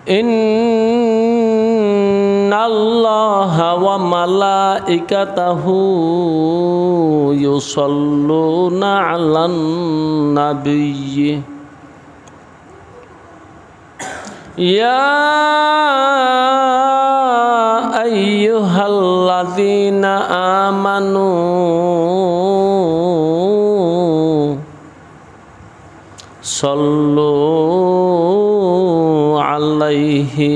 ইন্নাল্লাহা ওয়া মালাইকাতাহু ইউসাল্লুনা আলান নাবিয়্যি ইয়া আইয়ুহাল্লাযীনা আমানু সাল্লু আলাইহি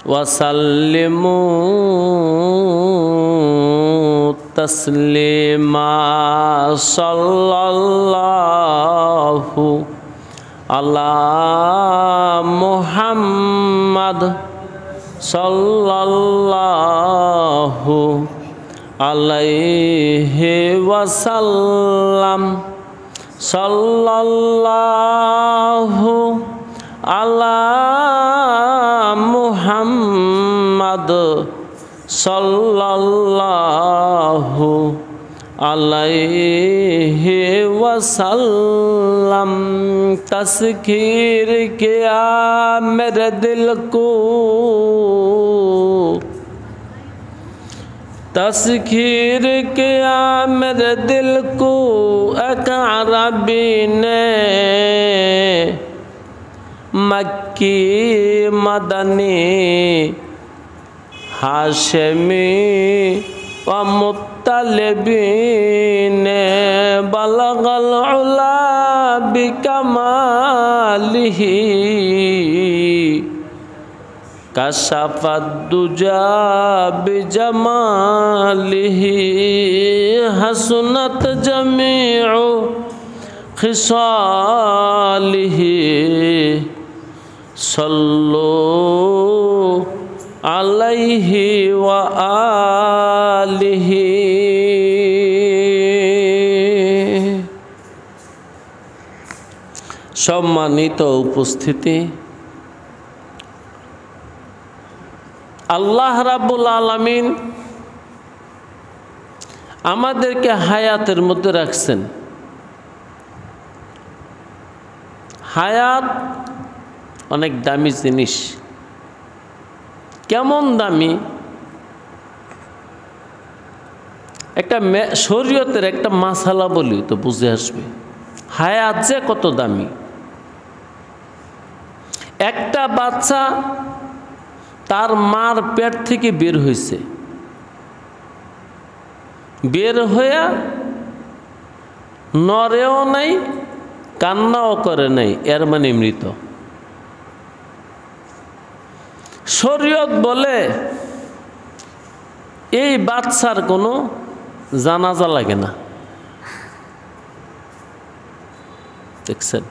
ওয়া সাল্লিমু তাসলিমা সাল্লাল্লাহু আলা মুহাম্মাদ সাল্লাল্লাহু আলাইহি ওয়াসাল্লাম সাল্লাল্লাহু আলা মুহাম্মাদ সাল্লাল্লাহু আলাইহি ওয়াসাল্লাম তসখীর কিয়া মেরে দিল কো तस्खीर किया मेरे दिल को एक अरबी ने मक्की मदनी हाशमी व मुत्तलिबी ने बलगल उला बिकमालिही कशफद्दुजा बिजमालिही हसनत जमीउ खिसालिही सल्लु अलैहि व आलिही। सम्मानित उपस्थिति, আল্লাহ রাব্বুল আলামিন আমাদেরকে হায়াতের মধ্যে রাখছেন। হায়াত অনেক দামি জিনিস। কেমন দামি? একটা শরীয়তের একটা মাসালা বলি তো বুঝে আসবে হায়াত যে কত দামি। একটা বাচ্চা তার মার পেট থেকে বের হয়েছে, বের হয়ে নড়েও নাই কান্নাও করে নাই, এর মানে মৃত। শরীয়ত বলে এই বাচ্চার কোনো জানাজা লাগে না। দেখছেন,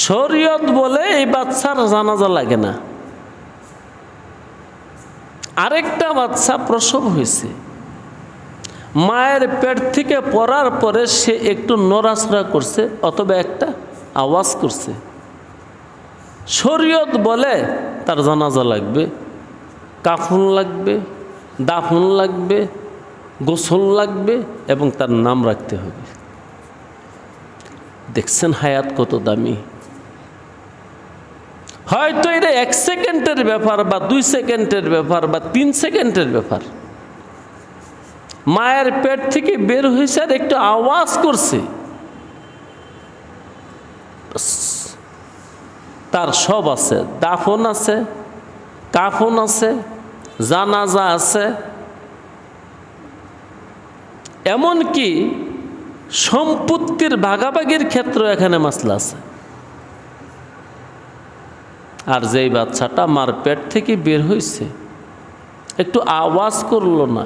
শরীয়ত বলে এই বাচ্চার জানাজা লাগে না। আরেকটা বাচ্চা প্রসব হয়েছে, মায়ের পেট থেকে পড়ার পরে সে একটু নড়াচড়া করছে অথবা একটা আওয়াজ করছে, শরীয়ত বলে তার জানাজা লাগবে, কাফন লাগবে, দাফন লাগবে, গোসল লাগবে এবং তার নাম রাখতে হবে। দেখছেন হায়াত কত দামি। হয়তো এটা 1 সেকেন্ডের ব্যাপার বা 2 সেকেন্ডের ব্যাপার বা 3 সেকেন্ডের ব্যাপার। মায়ের পেট থেকে বের হয়েছে আর একটু আওয়াজ করছে, তার সব আছে, দাফন আছে, কাফন আছে, জানাজা আছে, এমনকি সম্পত্তির ভাগাভাগির ক্ষেত্রে এখানে মাসলা আছে। আর যেই বাচ্চাটা মার পেট থেকে বের হয়েছে একটু আওয়াজ করলো না,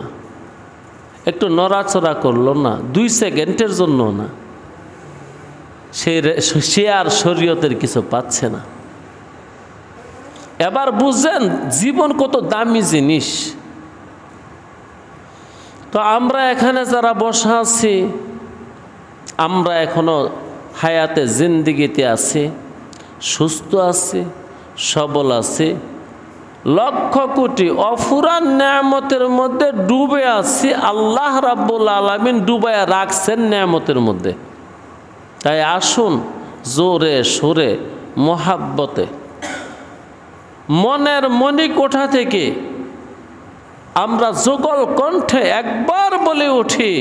একটু নড়াচড়া করলো না, 2 সেকেন্ডের জন্য না, সে আর শরীয়তের কিছু পাচ্ছে না। এবার বুঝছেন জীবন কত দামি জিনিস। তো আমরা এখানে যারা বসা আছি, আমরা এখনো হায়াতে জিন্দিগিতে আছি, সুস্থ আছি, সবল আছি, লক্ষ কোটি অফুরান নেয়ামতের মধ্যে ডুবে আছি। আল্লাহ রাব্বুল আলামিন ডুবাইয়া রাখছেন নেয়ামতের মধ্যে। তাই আসুন জোরে সোরে মোহাব্বতে, মনের মণিকোঠা থেকে আমরা যুগল কণ্ঠে একবার বলে উঠি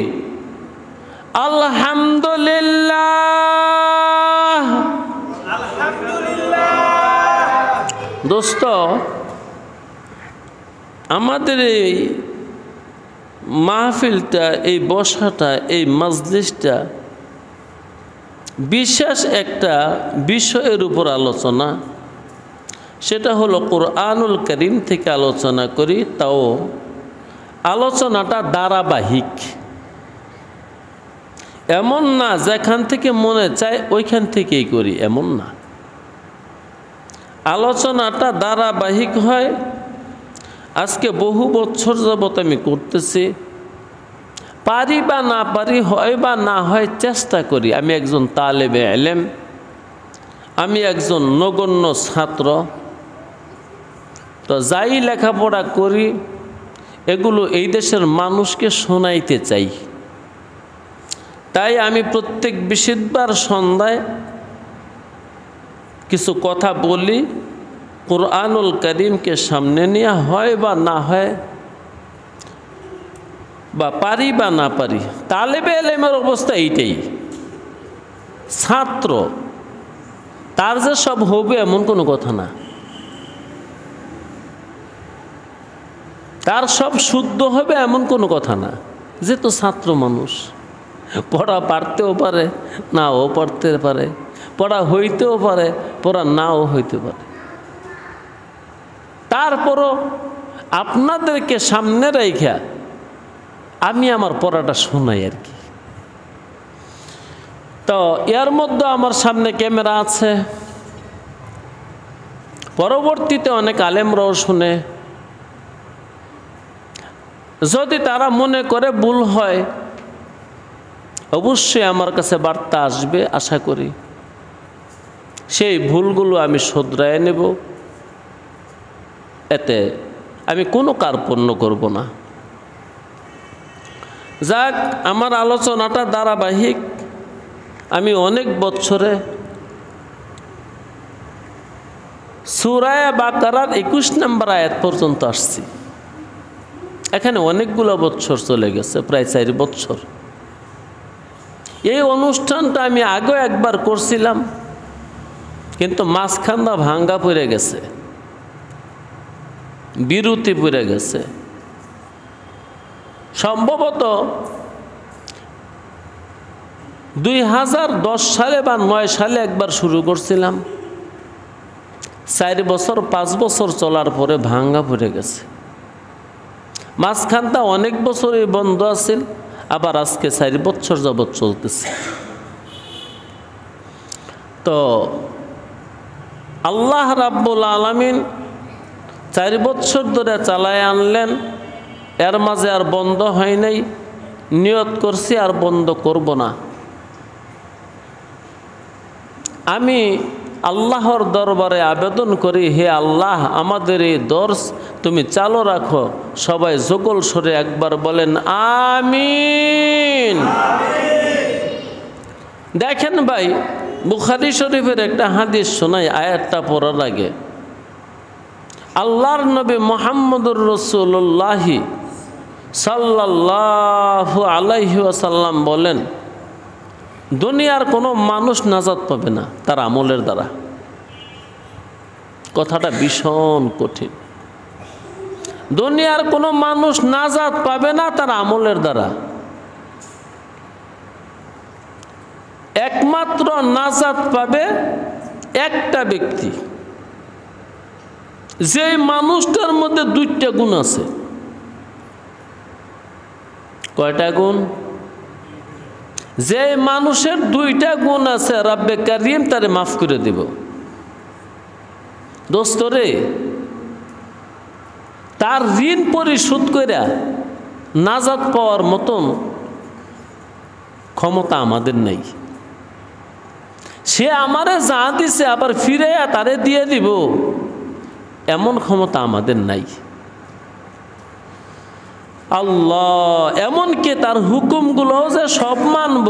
আলহামদুলিল্লাহ। দোস্ত, আমাদের এই মাহফিলটা, এই বসাটা, এই মাজলিসটা বিশেষ একটা বিষয়ের উপর আলোচনা, সেটা হলো কোরআনুল কারীম থেকে আলোচনা করি, তাও আলোচনাটা ধারাবাহিক। এমন না যেখান থেকে মনে চায় ওইখান থেকেই করি, এমন না। আলোচনাটা ধারাবাহিক হয়। আজকে বহু বছর যাবত আমি করতেছি, পারি বা না পারি, হয় বা না হয়, চেষ্টা করি। আমি একজন তালেবে ইলম, আমি একজন নগণ্য ছাত্র, তো যাই লেখাপড়া করি এগুলো এই দেশের মানুষকে শোনাইতে চাই। তাই আমি প্রত্যেক বৃহস্পতিবার সন্ধ্যায় কিছু কথা বলি, কোরআনুল কারীমকে সামনে নিয়ে, হয় বা না হয়, বা পারি বা না পারি। তালেবে ইলমের অবস্থা এইটাই। ছাত্র তার যে সব হবে এমন কোনো কথা না, তার সব শুদ্ধ হবে এমন কোনো কথা না। যে তো ছাত্র মানুষ, পড়া পারতেও পারে, নাও পড়তে পারে, পড়া হইতেও পারে, পড়া নাও হইতে পারে। তারপরও আপনাদেরকে সামনে রাইখা আমি আমার পড়াটা শোনাই আর কি। তো এর মধ্যে আমার সামনে ক্যামেরা আছে, পরবর্তীতে অনেক আলেমরাও শুনে। যদি তারা মনে করে ভুল হয়, অবশ্যই আমার কাছে বার্তা আসবে, আশা করি। সেই ভুলগুলো আমি শুধরায় নেব, এতে আমি কোনো কার্পণ্য করব না। যাক, আমার আলোচনাটা ধারাবাহিক। আমি অনেক বছরে সূরা বাকারার 21 নম্বর আয়াত পর্যন্ত আসছি। এখানে অনেকগুলো বছর চলে গেছে, প্রায় 4 বছর। এই অনুষ্ঠানটা আমি আগেও একবার করছিলাম, কিন্তু মাঝখানটা ভাঙ্গা পড়ে গেছে, বিরতি পড়ে গেছে। সম্ভবত 2010 সালে বা 9 সালে একবার শুরু করছিলাম। 4 বছর 5 বছর চলার পরে ভাঙ্গা পড়ে গেছে। মাঝখানটা অনেক বছরই বন্ধ আছিল, আবার আজকে 4 বছর যাবৎ চলতেছে। তো আল্লাহ রাব্বুল আলামিন 4 বছর ধরে চালায় আনলেন, এর মাঝে আর বন্ধ হয় নাই। নিয়ত করছি আর বন্ধ করব না। আমি আল্লাহর দরবারে আবেদন করি, হে আল্লাহ, আমাদের এই দর্স তুমি চালু রাখো। সবাই যুগল সরে একবার বলেন আমিন। দেখেন ভাই, বুখারী শরীফের একটা হাদিস শোনাই আয়াতটা পড়ার আগে। আল্লাহর নবী মুহাম্মদুর রাসূলুল্লাহ সাল্লাল্লাহু আলাইহি ওয়াসাল্লাম বলেন, দুনিয়ার কোনো মানুষ নাজাত পাবে না তার আমলের দ্বারা। কথাটা ভীষণ কঠিন। দুনিয়ার কোনো মানুষ নাজাত পাবে না তার আমলের দ্বারা। একমাত্র নাজাত পাবে একটা ব্যক্তি, যে মানুষটার মধ্যে 2টা গুণ আছে। কয়টা গুণ? যে মানুষের 2টা গুণ আছে, রব্বে কারীম তারে মাফ করে দেব। দোস্ত রে, তার ঋণ পরিশোধ কইরা নাজাত পাওয়ার মতন ক্ষমতা আমাদের নেই। সে আমারে যা দিছে আবার ফিরে তারে দিয়ে দিব, এমন ক্ষমতা আমাদের নাই। আল্লাহ এমনকি তার হুকুমগুলো যে সব মানব,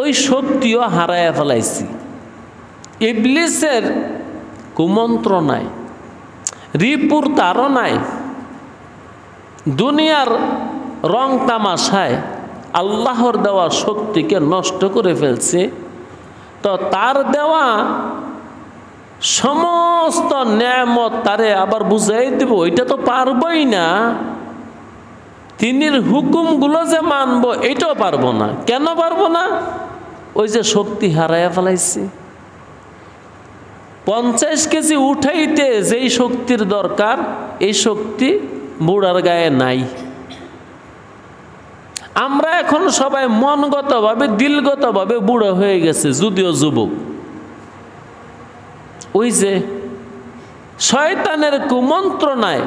ওই শক্তিও হারায়া ফেলাইছি। ইবলিসের কুমন্ত্র নাই, রিপুর তারও নাই, দুনিয়ার রং তামাশায় আল্লাহর দেওয়া শক্তিকে নষ্ট করে ফেলছে। তো তার দেওয়া সমস্ত নেয়ামত তারে আবার বুঝাই দেব, এটা তো পারবই না। তিনির হুকুমগুলো যে মানব এটাও পারবো না। কেন পারবো না? ওই যে শক্তি হারাইয়া ফেলাইছি। 50 কেজি উঠাইতে যেই শক্তির দরকার, এই শক্তি বুড়ার গায়ে নাই। আমরা এখন সবাই মনগতভাবে দিলগতভাবে বুড়া হয়ে গেছে, যদিও যুবক। ওই যে শয়তানের কুমন্ত্রণায়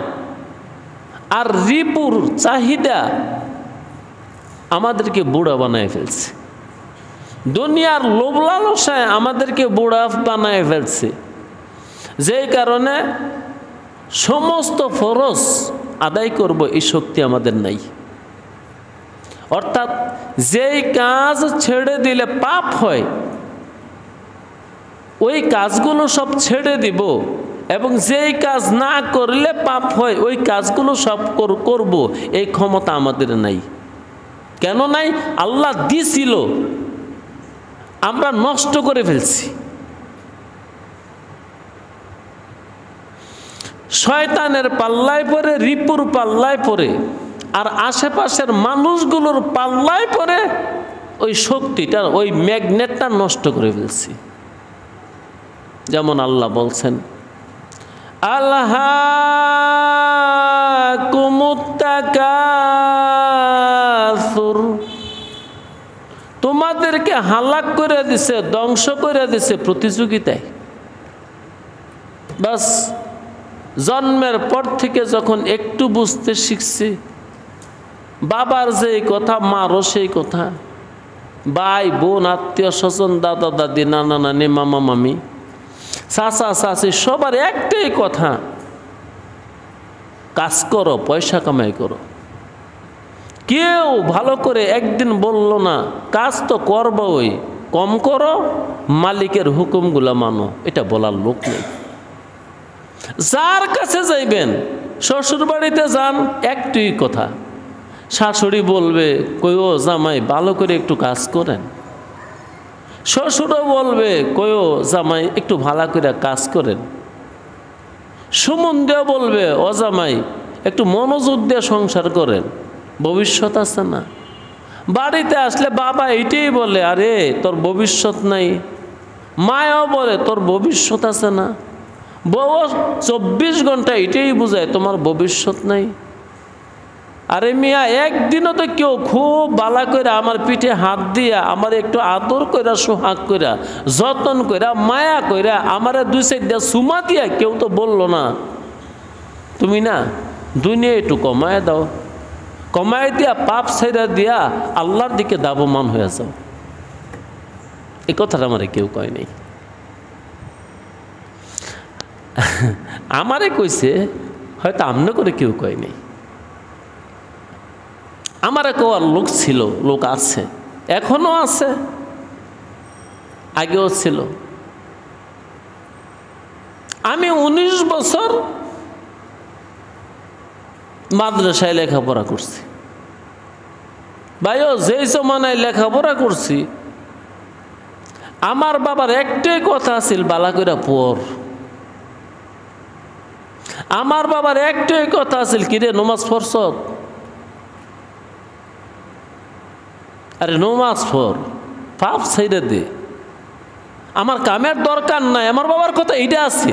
আর রিপুর চাহিদা আমাদেরকে বুড়া বানায় ফেলছে। দুনিয়ার লোভ লালসায় আমাদেরকে বুড়া বানায় ফেলছে, যেই কারণে সমস্ত ফরজ আদায় করব এই শক্তি আমাদের নাই। অর্থাৎ যেই কাজ ছেড়ে দিলে পাপ হয়, ওই কাজগুলো সব ছেড়ে দিব, এবং যেই কাজ না করলে পাপ হয় ওই কাজগুলো সব করব, এই ক্ষমতা আমাদের নাই। কেন নাই? আল্লাহ দিছিল, আমরা নষ্ট করে ফেলছি। শয়তানের পাল্লায় পড়ে, রিপুর পাল্লায় পড়ে, আর আশেপাশের মানুষগুলোর পাল্লায় পড়ে ওই শক্তিটা, ওই ম্যাগনেটটা নষ্ট করে ফেলছি। যেমন আল্লাহ বলছেন, আল্লাহাকুমুত্তাকাসুর, তোমাদেরকে হালাক করে দিছে, ধ্বংস করে দিছে প্রতিযোগিতায়। বাস জন্মের পর থেকে যখন একটু বুঝতে শিখছি, বাবার যেই কথা মারও সেই কথা, ভাই বোন আত্মীয় স্বজন দাদা দাদি নানা নানি মামা মামি চাচা চাচি সবার একটাই কথা, কাজ করো, পয়সা কামাই করো। কেউ ভালো করে একদিন বলল না কাজ তো করবোই, কম করো, মালিকের হুকুমগুলো মানো, এটা বলার লোক নেই। যার কাছে যাইবেন, শ্বশুর বাড়িতে যান, একটুই কথা, শাশুড়ি বলবে কইও জামাই ভালো করে একটু কাজ করেন, শ্বশুরও বলবে কইও জামাই একটু ভালো করে কাজ করেন, সুমন্দিও বলবে ও জামাই একটু মনোযোগ দিয়ে সংসার করেন, ভবিষ্যৎ আছে না। বাড়িতে আসলে বাবা এইটাই বলে, আরে তোর ভবিষ্যৎ নাই। মায়ও বলে তোর ভবিষ্যৎ আছে না। বউ 24 ঘন্টা এটাই বুঝায় তোমার ভবিষ্যৎ নাই। আরে মিয়া, একদিনও তো কেউ খুব বালা করে আমার পিঠে হাত দিয়া আমার একটু আদর কইরা, সোহাগ কইরা, যত্ন কইরা, মায়া কইরা, আমার 2-4 সুমা দিয়া কেউ তো বললো না তুমি না দুনিয়া একটু কমায় দাও, কমায় দিয়া পাপ ছেড়া দিয়া আল্লাহর দিকে দাবমান হয়ে যাও। এই কথাটা আমারে কেউ কয় নাই। আমারে কইছে, হয়তো আমনে করে কেউ কয় নাই। আমারে কোয়ার লোক ছিল, লোক আছে, এখনো আছে, আগেও ছিল। আমি 19 বছর মাদ্রাসায় লেখাপড়া করছি। ভাইও যেই জমানায় লেখাপড়া করছি, আমার বাবার একটাই কথা ছিল, বালা কইরা পড়। আমার বাবার একটাই কথা আছিল, কিরে নমাজ পড়ছ? আরে নমাজ পড়, পাপ ছেড়ে দে, আমার কামের দরকার নাই। আমার বাবার কথা এইটা আছে,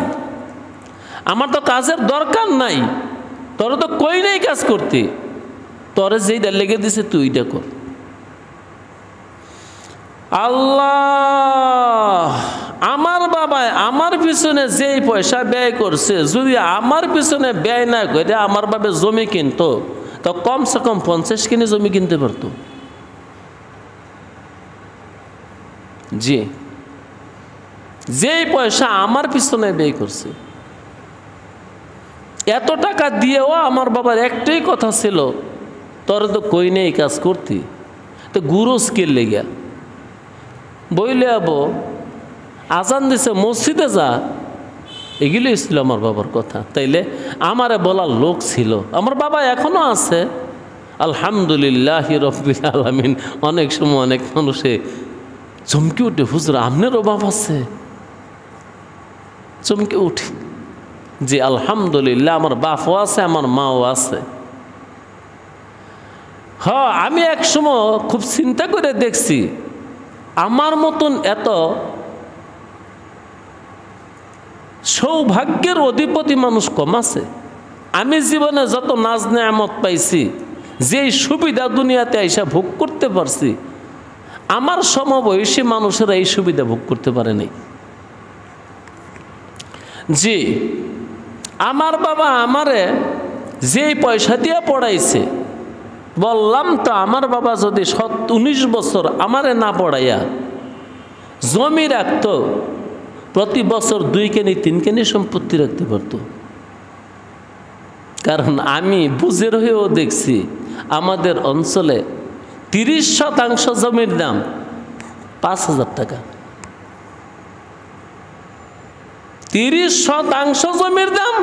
আমার তো কাজের দরকার নাই, তোর তো কই নেই কাজ করতে, তোরে যেইটা লেগে দিছে তুই এইটা কর। আল্লাহ, আমার বাবায় আমার পিছনে যেই পয়সা ব্যয় করছে, যদি আমার পিছনে ব্যয় না করে আমার বাবা জমি কিনতো, তো কমসে কম 50 কিনে জমি কিনতে পারতো। জি, যেই পয়সা আমার পিছনে ব্যয় করছে, এত টাকা দিয়েও আমার বাবার একটাই কথা ছিল, তোর তো কই নেই কাজ করতি, তো গুরুজ কে লেগা বইলে আবো আজান দিছে মসজিদে যা, এগুলোই ছিল আমার বাবার কথা। তাইলে আমারে বলার লোক ছিল। আমার বাবা এখনো আছে, আলহামদুলিল্লাহ রব্বিল আলামিন। অনেক সময় অনেক মানুষে চমকে উঠে, হুজুর আপনারও বাবা আছে? চমকে উঠি যে আলহামদুলিল্লাহ আমার বাপও আছে, আমার মাও আছে। হ্যাঁ, আমি এক সময় খুব চিন্তা করে দেখছি আমার মতন এত সৌভাগ্যের অধিপতি মানুষ কম আছে। আমি জীবনে যত নাজ নেয়ামত পাইছি, যেই সুবিধা দুনিয়াতে আইসা ভোগ করতে পারছি, আমার সমবয়সী মানুষেরা এই সুবিধা ভোগ করতে পারে নাই। জি, আমার বাবা আমারে যেই পয়সা দিয়ে পড়াইছে, বললাম তো আমার বাবা যদি 19 বছর আমারে না পড়াইয়া জমি রাখতো, প্রতি বছর 2 কেনি 3 কেনি সম্পত্তি রাখতে পারত। কারণ আমি বুঝে হয়েও দেখছি আমাদের অঞ্চলে 30% জমির দাম 5,000 টাকা। 30% জমির দাম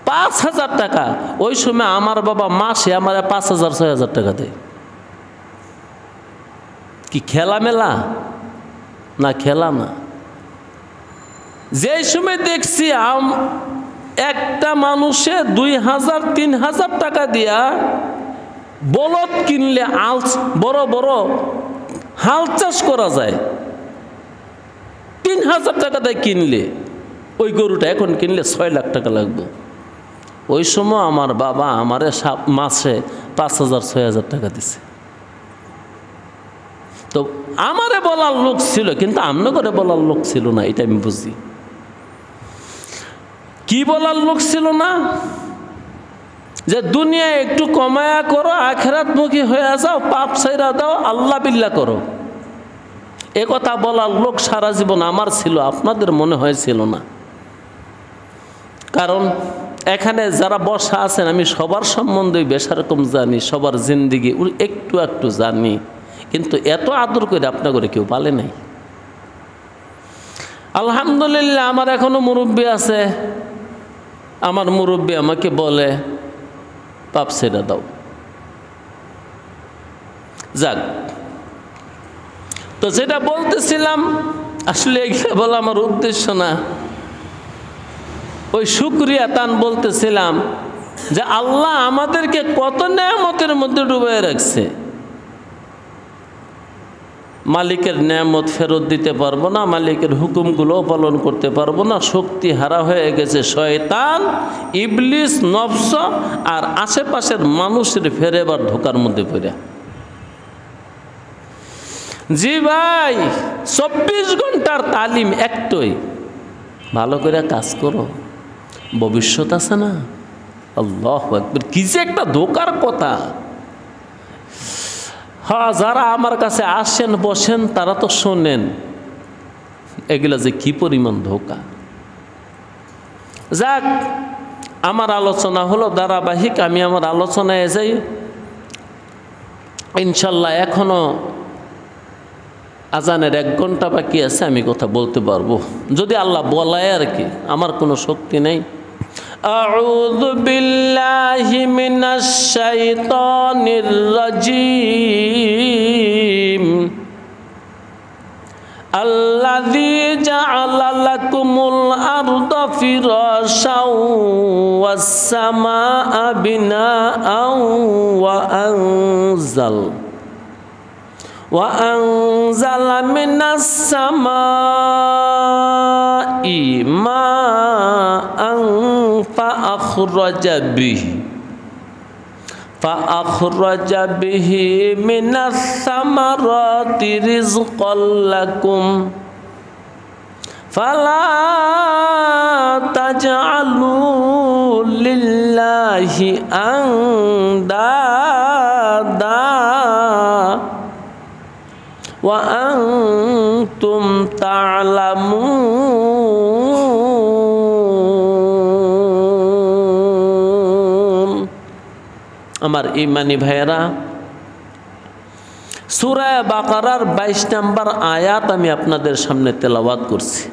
5,000 টাকা। ওই সময় আমার বাবা মাসে আমার 5,000-6,000 টাকা দেয়। কি খেলা মেলা? না, খেলা না। যে সময় দেখছি একটা মানুষে 2,000-3,000 টাকা দিয়া বলদ কিনলে বড় বড় হাল চাষ করা যায়, 3,000 টাকা দিয়ে কিনলে ওই গরুটা এখন কিনলে 6 লাখ টাকা লাগবে। ওই সময় আমার বাবা আমারে মাসে 5,000-6,000 টাকা দিছে। তো আমারে বলার লোক ছিল, কিন্তু আমনে করে বলার লোক ছিল না, এটা আমি বুঝি। কি বলার লোক ছিল না? যে দুনিয়া একটু কমায়া করো, আখিরাতমুখী হয়ে যাও, পাপ ছাইরা দাও, আল্লাহ বিল্লাহ করো। এ কথা বলার লোক সারা জীবন আমার ছিল, আপনাদের মনে হয়েছিল না। কারণ এখানে যারা বসা আছেন, আমি সবার সম্বন্ধে বেশরকম জানি, সবার জিন্দিগি একটু একটু জানি, কিন্তু এত আদর করে আপনা করে কেউ পালে নাই। আলহামদুলিল্লাহ, আমার এখনো মুরব্বী আছে। আমার মুরব্বী আমাকে বলে পাপ ছেড়ে দাও। যাক, তো যেটা বলতেছিলাম, আসলে এগুলো বলা আমার উদ্দেশ্য না। ওই শুকরিয়া তান বলতেছিলাম যে আল্লাহ আমাদেরকে কত নেয়ামতের মধ্যে ডুবিয়ে রাখছে। মালিকের নেয়ামত ফেরত দিতে পারবো না, মালিকের হুকুমগুলো পালন করতে পারবো না, শক্তি হারা হয়ে গেছে শয়তান, ইবলিস, নফস আর আশেপাশের মানুষের ফেরেবার ধোকার মধ্যে পড়ে। জি ভাই, 24 ঘন্টার তালিম একটাই, ভালো করে কাজ করো, ভবিষ্যৎ আছে না। আল্লাহু আকবার, কি যে একটা ধোকার কথা। হ্যাঁ, যারা আমার কাছে আসেন বসেন তারা তো শোনেন এগুলা যে কি পরিমাণ ধোকা। যাক, আমার আলোচনা হলো ধারাবাহিক, আমি আমার আলোচনায় যাই ইনশাল্লাহ। এখনো আজানের 1 ঘন্টা বাকি আছে, আমি কথা বলতে পারবো যদি আল্লাহ বলায় আর কি, আমার কোনো শক্তি নেই। আউযু বিল্লাহি মিনাশ শাইতানির রাজিম। আল্লাযী জাআলা লাকুমুল আরদা ফিরাশাও ওয়াস সামাআ বিনাআও وأنزل من السماء ماء فأخرج به من الثمرات رزقا لكم فلا تجعلوا لله أندادا وأنتم تعلمون। আমার ইমানি ভাইয়েরা, সূরা বাকারার 22 নম্বর আয়াত আমি আপনাদের সামনে তেলাওয়াত করছি।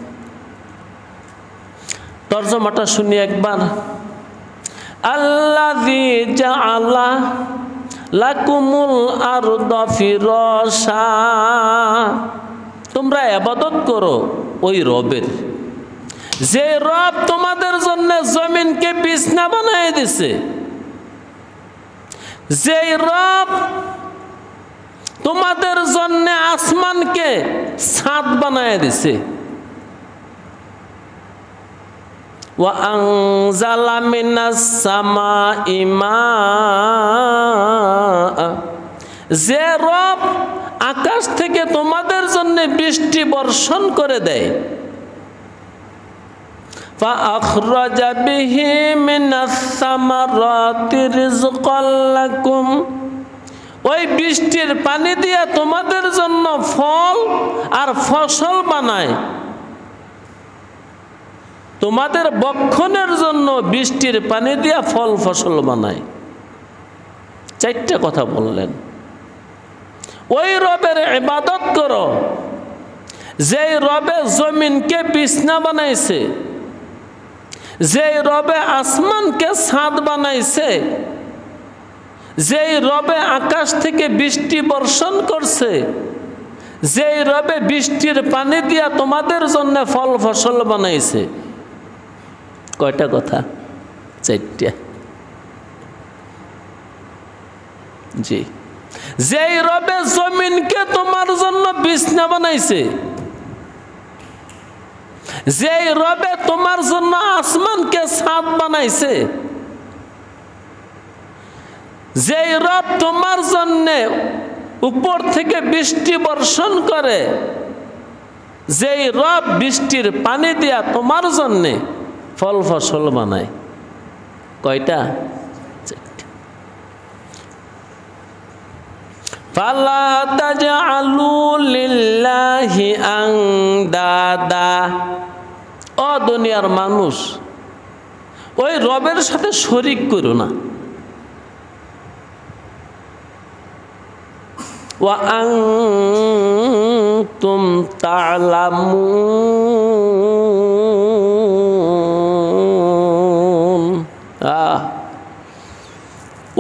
তরজমাটা শুনি একবার। আল্লাযী জাআলা লাকুমুল আরদা ফিরাশা, তোমরা ইবাদত করো ওই রবের, যে রব তোমাদের জন্য জমিনকে বিছনা বানিয়ে দিয়েছে, যে রব তোমাদের জন্য আসমানকে ছাদ বানিয়ে দিয়েছে। ওয়া আনজালা মিনাস সামাই মাআ, যে রব আকাশ থেকে তোমাদের জন্য বৃষ্টি বর্ষণ করে দেয়। ফাআখরাজা বিহি মিনাস সামারাতি রিজকাল লাকুম, ওই বৃষ্টির পানি দিয়ে তোমাদের জন্য ফল আর ফসল বানায়। তোমাদের বক্ষণের জন্য বৃষ্টির পানি দিয়ে ফল ফসল বানায়। 4টা কথা বললেন। ওই রবের ইবাদত করো যে রবে জমিনকে বিছনা বানাইছে, যে রবে আসমানকে ছাদ বানাইছে, যে রবে আকাশ থেকে বৃষ্টি বর্ষণ করছে, যে রবে বৃষ্টির পানি দিয়া তোমাদের জন্য ফল ফসল বানাইছে। কয়টা কথা? 4টা। জি, যে রবে জমিনকে তোমার জন্য বিছনা বানাইছে, যে রবে তোমার জন্য আসমানকে ছাদ বানাইছে, যে রব তোমার জন্য উপর থেকে বৃষ্টি বর্ষণ করে, যে রব বৃষ্টির পানি দিয়া তোমার জন্য ফল ফসল বানায়। কয়টা? 4টা। ফালা তাজআলু লিল্লাহি আনদাদা, ও দুনিয়ার মানুষ, ওই রবের সাথে শরীক করো না। ওয়া আনতুম তা'লামুন,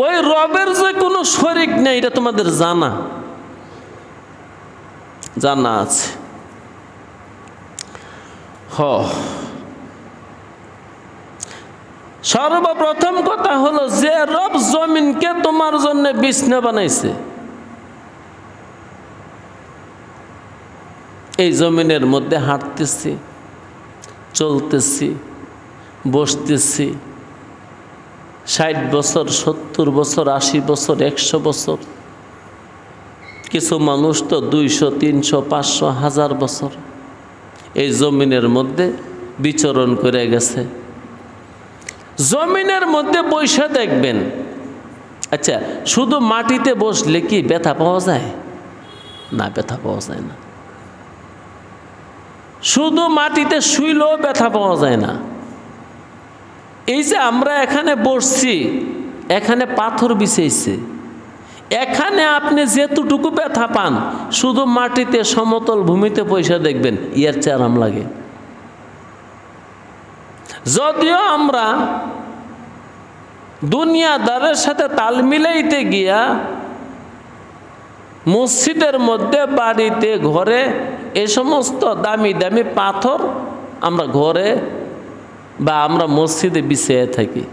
ওই রবের যে কোনো শরীক নেই এটা তোমাদের জানা আছে। সর্বপ্রথম কথা হলো, যে রব জমিনকে তোমার জন্য বিছনা বানাইছে, এই জমিনের মধ্যে হাঁটতেছি, চলতেছি, বসতেছি, 60 বছর, 70 বছর, 80 বছর, 100 বছর, কিছু মানুষ তো 200, 300, 500, 1000 বছর এই জমিনের মধ্যে বিচরণ করে গেছে। জমিনের মধ্যে বসে দেখবেন, আচ্ছা শুধু মাটিতে বসলে কি ব্যথা পাওয়া যায়? না, ব্যথা পাওয়া যায় না। শুধু মাটিতে শুইলেও ব্যথা পাওয়া যায় না। এই যে আমরা এখানে বসছি, এখানে পাথর বিছাইছে, এখানে আপনি যেতটুকু ব্যথা পান শুধু মাটিতে সমতল ভূমিতে পয়সা দেখবেন ইয়ার চেয়ে আরাম লাগে। যদিও আমরা দুনিয়াদারের সাথে তাল মিলাইতে গিয়া মসজিদের মধ্যে, বাড়িতে, ঘরে এই সমস্ত দামি দামি পাথর আমরা ঘরে বা আমরা মসজিদে বিছিয়ে থাকি,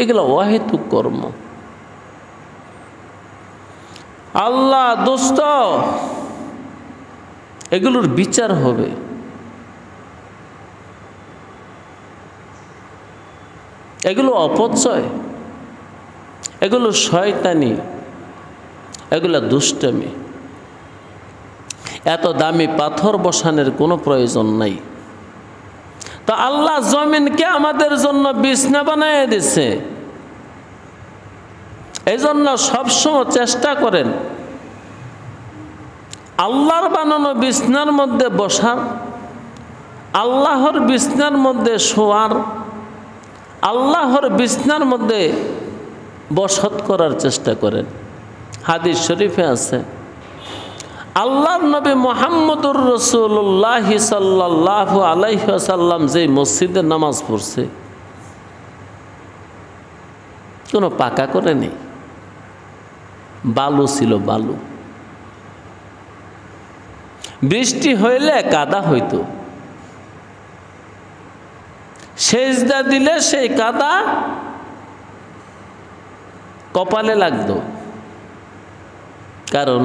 এগুলো অহেতুক কর্ম। আল্লাহ দোস্ত, এগুলোর বিচার হবে। এগুলো অপচয়, এগুলো শয়তানি, এগুলো দুষ্টামি। এত দামি পাথর বসানোর কোনো প্রয়োজন নাই। তো আল্লাহ জমিনকে আমাদের জন্য বিছনা বানিয়ে দিছে। এই জন্য সবসময় চেষ্টা করেন আল্লাহর বানানো বিছনার মধ্যে বসার, আল্লাহর বিছনার মধ্যে শোয়ার, আল্লাহর বিছনার মধ্যে বসত করার চেষ্টা করেন। হাদিস শরীফে আছে, আল্লাহর নবী মুহাম্মদুর রাসূলুল্লাহ সাল্লাল্লাহু আলাইহি ওয়াসাল্লাম যে মসজিদে নামাজ পড়ছে কোনো পাকা করে নেই, বালু ছিল, বালু। বৃষ্টি হইলে কাদা হইতো, সেজদা দিলে সেই কাদা কপালে লাগতো। কারণ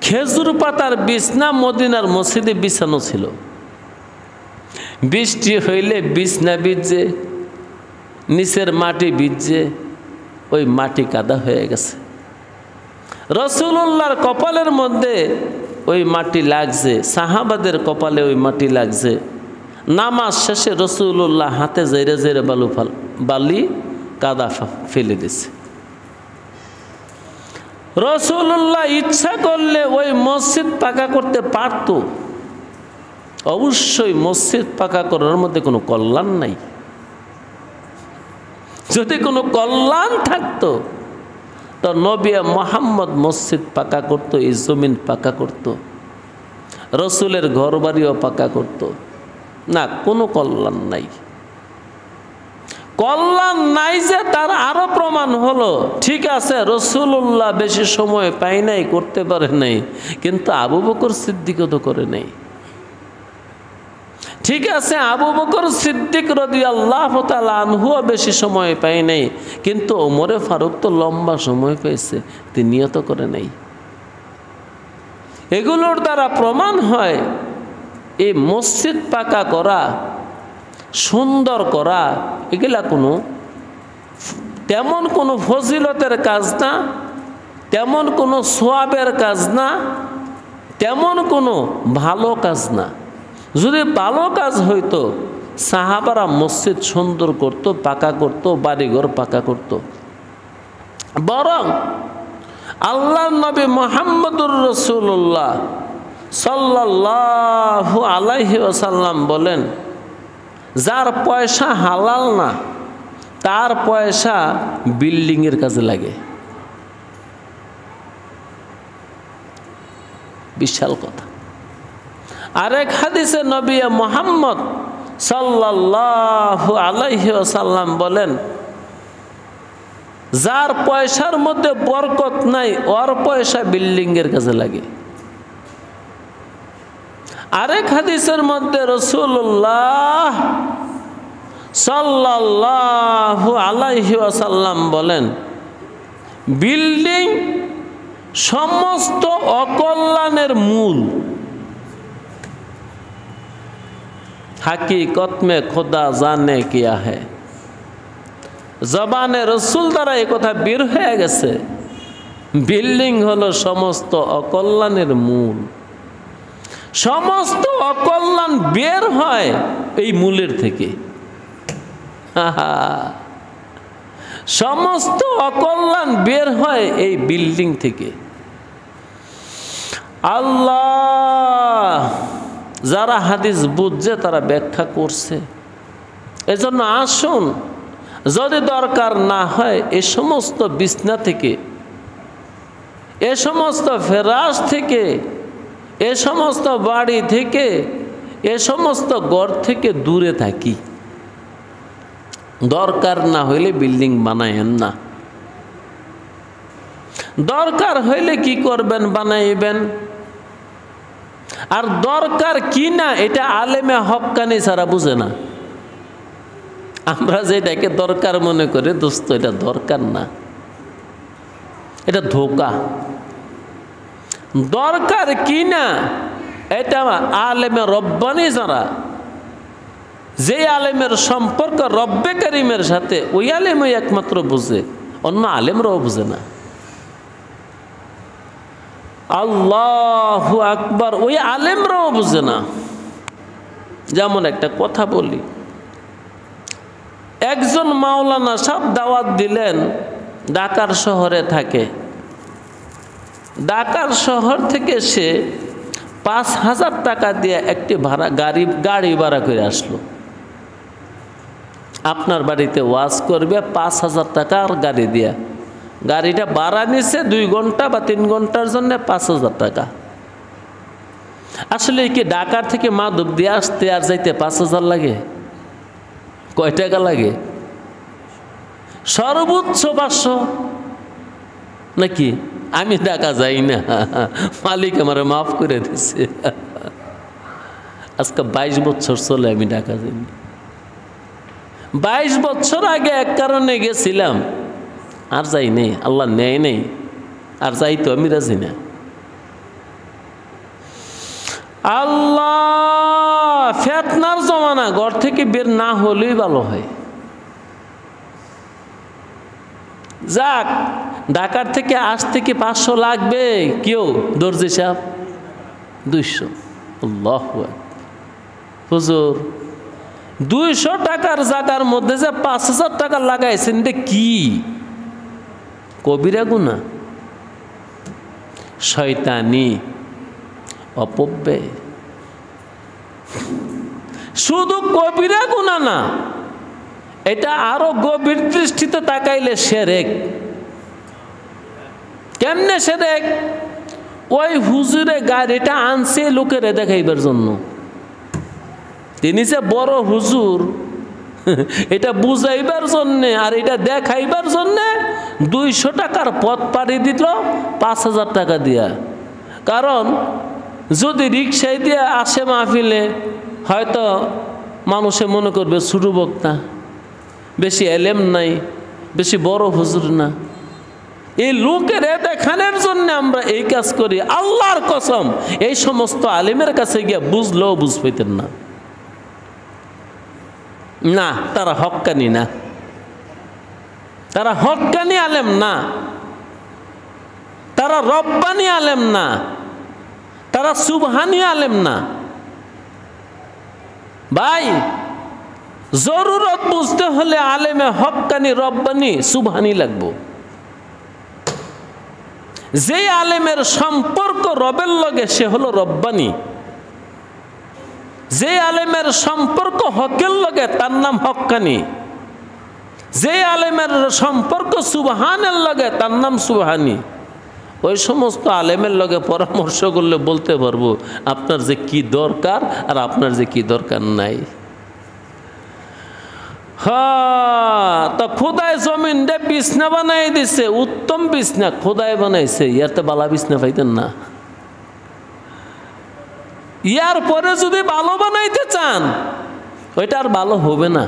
খেজুর পাতার বিছনা মদিনার মসজিদে বিছানো ছিল, বৃষ্টি হইলে বিছনা ভিজে, নিচের মাটি ভিজে, ওই মাটি কাদা হয়ে গেছে। রাসূলুল্লাহর কপালের মধ্যে ওই মাটি লাগছে, সাহাবাদের কপালে ওই মাটি লাগছে। নামাজ শেষে রাসূলুল্লাহ হাতে জেরে জেরে বালি কাদা ফেলে দিছে। রাসূলুল্লাহ ইচ্ছা করলে ওই মসজিদ পাকা করতে পারত। অবশ্যই মসজিদ পাকা করার মধ্যে কোনো কল্যাণ নাই। যদি কোনো কল্যাণ থাকতো তো নবী মুহাম্মদ মসজিদ পাকা করত, এই জমিন পাকা করত, রসুলের ঘর বাড়িও পাকা করত। না, কোনো কল্যাণ নাই। কল্যাণ নাই যে তার আরো প্রমাণ হলো, ঠিক আছে রাসূলুল্লাহ বেশি সময় পায় নাই, করতে পারে নাই, কিন্তু আবু বকর সিদ্দিকও তো করে নাই। ঠিক আছে আবু বকর সিদ্দিক রাদিয়াল্লাহু তাআলা আনহুও বেশি সময় পায় নাই, কিন্তু ওমরে ফারুক তো লম্বা সময় পেয়েছে, তিনিও তো করে নাই। এগুলোর দ্বারা প্রমাণ হয় এই মসজিদ পাকা করা, সুন্দর করা, এগুলা তেমন কোনো ফজিলতের কাজ না, তেমন কোনো সওয়াবের কাজ না, তেমন কোনো ভালো কাজ না। যদি ভালো কাজ হইতো সাহাবারা মসজিদ সুন্দর করত, পাকা করত, বাড়িঘর পাকা করত। বরং আল্লাহর নবী মুহাম্মদুর রাসূলুল্লাহ সাল্লাল্লাহু আলাইহি ওয়াসাল্লাম বলেন, যার পয়সা হালাল না তার পয়সা বিল্ডিংয়ের কাজে লাগে। বিশাল কথা। আরেক হাদিসে নবী মুহাম্মদ সাল্লাল্লাহু আলাইহি ওয়াসাল্লাম বলেন, যার পয়সার মধ্যে বরকত নাই ওর পয়সা বিল্ডিংয়ের কাজে লাগে। আরেক হাদিসের মধ্যে রাসূলুল্লাহ সাল্লাল্লাহু আলাইহি ওয়াসাল্লাম বলেন, বিল্ডিং সমস্ত অকল্যাণের মূল। हकीकत में खुदा जाने किया है। জবানে রসুল দ্বারা এই কথা বের হয়ে গেছে, বিল্ডিং হলো সমস্ত অকল্যাণের মূল। সমস্ত অকল্যাণ বের হয় এই মূলের থেকে। সমস্ত অকল্যাণ বের হয় এই বিল্ডিং থেকে। আল্লাহ, যারা হাদিস বুঝছে তারা ব্যাখ্যা করছে। এজন্য আসুন, যদি দরকার না হয় এ সমস্ত বিছনা থেকে, এ সমস্ত ফেরাশ থেকে, এ সমস্ত বাড়ি থেকে, এ সমস্ত ঘর থেকে দূরে থাকি। দরকার না হইলে বিল্ডিং বানায়েন না। দরকার হইলে কি করবেন? বানাইবেন। আর দরকার কি না এটা আলেমে হক্কানি ছাড়া বুঝে না। আমরা যেটাকে দরকার মনে করি, দোস্ত এটা দরকার না, এটা ধোঁকা। দরকার কি না এটা আলেমে রব্বানি যারা, যে আলেমের সম্পর্ক রব্বে কারিমের সাথে, ওই আলেমই একমাত্র বুঝে, অন্য আলেমরাও বুঝে না। আল্লাহু আকবার, ওই আলেমরাও বুঝে না। যেমন একটা কথা বলি, একজন মাওলানা সাহেব দাওয়াত দিলেন, ঢাকার শহরে থাকে। ঢাকার শহর থেকে সে ৫,০০০ টাকা দিয়ে একটি গাড়ি ভাড়া করে আসলো। আপনার বাড়িতে ওয়াজ করবে ৫,০০০ টাকা আর গাড়ি দিয়া। গাড়িটা ভাড়া নিছে ২ ঘন্টা বা ৩ ঘন্টার জন্য ৫,০০০ টাকা। আসলে কি ঢাকার থেকে মাদক দিয়ে আসতে আর যাইতে 5,000 লাগে? কয় টাকা লাগে? সর্বোচ্চ 500 নাকি? আমি ঢাকা যাই না, মালিক আমারে মাফ করে দিছে। আজকে 22 বছর চলে আমি ঢাকা যাইনি। 22 বছর আগে এক কারণে গেছিলাম, আর যাই নেই, আল্লাহ নেয় নেই, আর যাই তো আমি রাজি না। আল্লাহ, ফেতনার জমানা, ঘর থেকে বের না হলেই ভালো হয়। যাক, ঢাকার থেকে আসতে কি 500 লাগবে? কেউ দর্জি সাহেব 200। আল্লাহ হুজুর, 200 টাকার জায়গার মধ্যে যে 5,000 টাকা লাগাইছেন, রে কি কবিরা গুনাহ, শয়তানি, অপব্যয়। শুধু কবিরা গুনাহ না, এটা আরো গভীর দৃষ্টিতে তাকাইলে শিরক। কেমনে শিরক? ওই হুজুরে গাড়িটা আনছে লোকেরে দেখাইবার জন্য। তিনি যে বড় হুজুর এটা বুঝাইবার জন্যে আর এটা দেখাইবার জন্যে 200 টাকার পথ পাড়ি দিল 5,000 টাকা দিয়া। কারণ যদি রিক্সায় দিয়ে আসে মাহফিলে, হয়তো মানুষে মনে করবে ছোট বক্তা, বেশি এলেম নাই, বেশি বড় হুজুর না। এই লোকের দেখানোর জন্য আমরা এই কাজ করি। আল্লাহর কসম, এই সমস্ত আলেমের কাছে গিয়া বুঝলেও বুঝ পাইতেন না। না, তারা হক্কানি না, তারা হক্কানি আলেম না, তারা রব্বানি আলেম না, তারা সুবহানি আলেম না। ভাই, জরুরত বুঝতে হলে আলেমে হক্কানি, রব্বানি, সুবহানি লাগবো। যে আলেমের সম্পর্ক রবের লগে সে হলো রব্বানি, যে আলেমের সম্পর্ক হকের লগে তার নাম হক্কানি, যে আলেমের সম্পর্ক সুবহানের লগে তার নাম সুবহানি। ওই সমস্ত আলেমের লগে পরামর্শ করলে বলতে পারবো আপনার যে কি দরকার আর আপনার যে কি দরকার নাই। হ্যাঁ, তো খোদায় জমিন দে বিছনা বানাই দিছে, উত্তম বিছনা খোদায় বানাইছে, ইয়ারতে বালা বিছনা পাইতেন না। ইয়ার পরে যদি ভালো বানাইতে চান, ওইটা আর ভালো হবে না।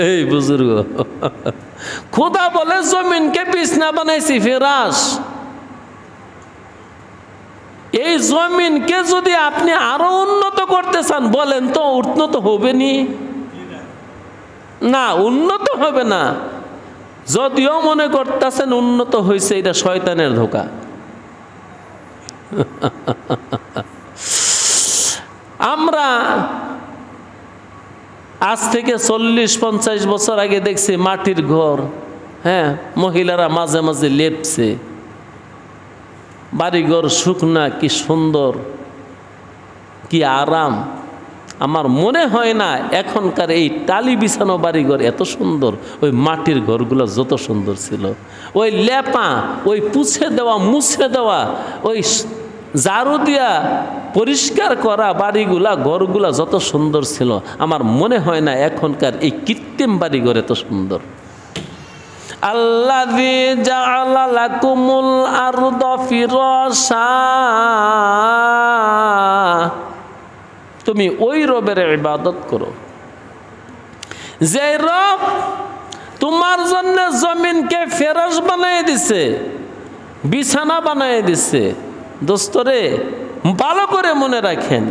এই বুজুর্গ, খোদা বলে জমিনকে বিছনা বানাইছি, ফিরাস। এই জমিনকে যদি আপনি আরো উন্নত করতে চান, বলেন তো উন্নত হবে নি? না, উন্নত হবে না। যদিও মনে করতেছেন উন্নত হয়েছে, এটা শয়তানের ধোঁকা। আমরা আজ থেকে 40-50 বছর আগে দেখছি মাটির ঘর, হ্যাঁ, মহিলারা মাঝে মাঝে লেপছে, বাড়িঘর শুকনা, কি সুন্দর, কি আরাম। আমার মনে হয় না এখনকার এই টালি বিছানো বাড়িঘর এত সুন্দর, ওই মাটির ঘরগুলো যত সুন্দর ছিল। ওই লেপা, ওই পুছে দেওয়া, মুছে দেওয়া, ওই ঝাড়ু দিয়া পরিষ্কার করা বাড়িগুলা, ঘরগুলা যত সুন্দর ছিল, আমার মনে হয় না এখনকার এই কৃত্রিম বাড়িঘর এত সুন্দর। আল্লাযী জাআলা লাকুমুল আরদা ফিরাশা, তুমি ওই রবের ইবাদত করো যে রব তোমার জন্য জমিনকে ফেরাশ বানিয়ে দিছে, বিছানা বানিয়ে দিছে। দোস্তরে, ভালো করে মনে রাখেন,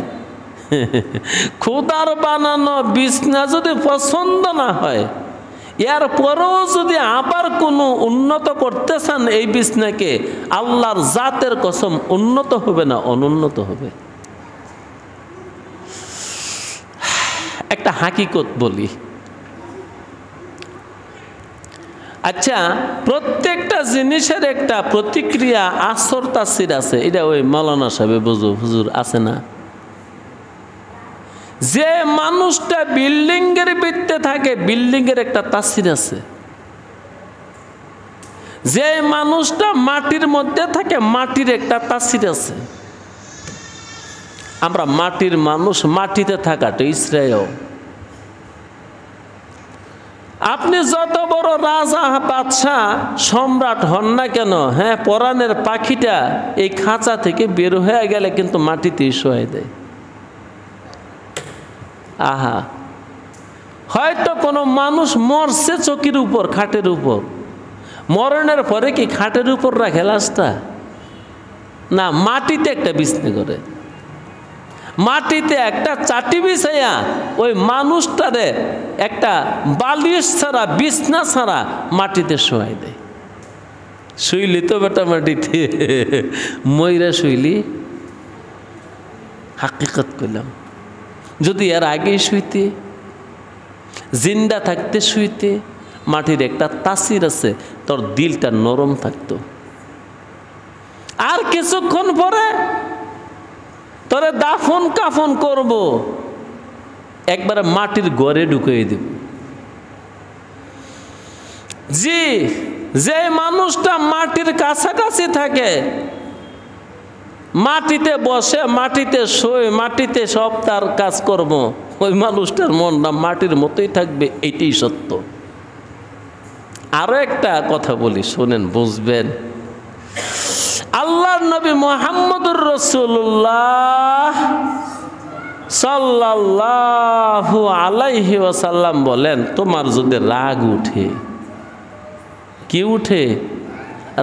খোদার বানানো বিছনা যদি পছন্দ না হয়, এর পরেও যদি আবার কোনো উন্নত করতে চান এই বিছনাকে, আল্লাহর জাতের কসম উন্নত হবে না, অনুন্নত হবে। একটা হাকিকত বলি। আচ্ছা, প্রত্যেকটা জিনিসের একটা প্রতিক্রিয়া, আসর তাসির আছে। এটা ওই মাওলানা সাহেব হুজুর আছে না, যে মানুষটা বিল্ডিং এর ভিতরে থাকে, বিল্ডিং এর একটা তাসির আছে। যে মানুষটা মাটির মধ্যে থাকে, মাটির একটা তাসির আছে। আমরা মাটির মানুষ, মাটিতে থাকাটাই শ্রেয়। আপনি যত বড় রাজা, বাদশাহ, সম্রাট হন না কেন, হ্যাঁ, পরাণের পাখিটা এই খাঁচা থেকে বের হয়ে গেলে কিন্তু মাটিতেই শোয়াই দেয়। আহা, হয়তো কোনো মানুষ মরছে চকির উপর, খাটের উপর, মরণের পরে কি খাটের উপর রাখে লাশটা? না, মাটিতে একটা বিছনা করে, মাটিতে একটা চাটি বিছাইয়া ওই মানুষটারে একটা বালিশ ছাড়া, বিছনা ছাড়া মাটিতে শোয়াই দেয়। শুইলি তো বেটা মাটিতে, ময়রা শুইলি। হাকিকত কইলাম, যদি এর আগেই শুইতে, জিন্দা থাকতে শুইতে, মাটির একটা তাসির আছে, তোর দিলটা নরম থাকতো। আর কিছুক্ষণ পরে তোরে দাফন কাফন করব, একবারে মাটির ঘরে ঢুকিয়ে দেব। জি, যে মানুষটা মাটির কাছাকাছি থাকে, মাটিতে বসে, মাটিতে শোয়, মাটিতে সব তার কাজ করব, ওই মানুষটার মনটা মাটির মতোই থাকবে, এইটাই সত্য। আরো একটা কথা বলি, শোনেন, বুঝবেন। আল্লাহর নবী মুহাম্মদুর রাসূলুল্লাহ সাল্লাল্লাহু আলাইহি ওয়াসাল্লাম বলেন, তোমার যদি রাগ উঠে, কি উঠে?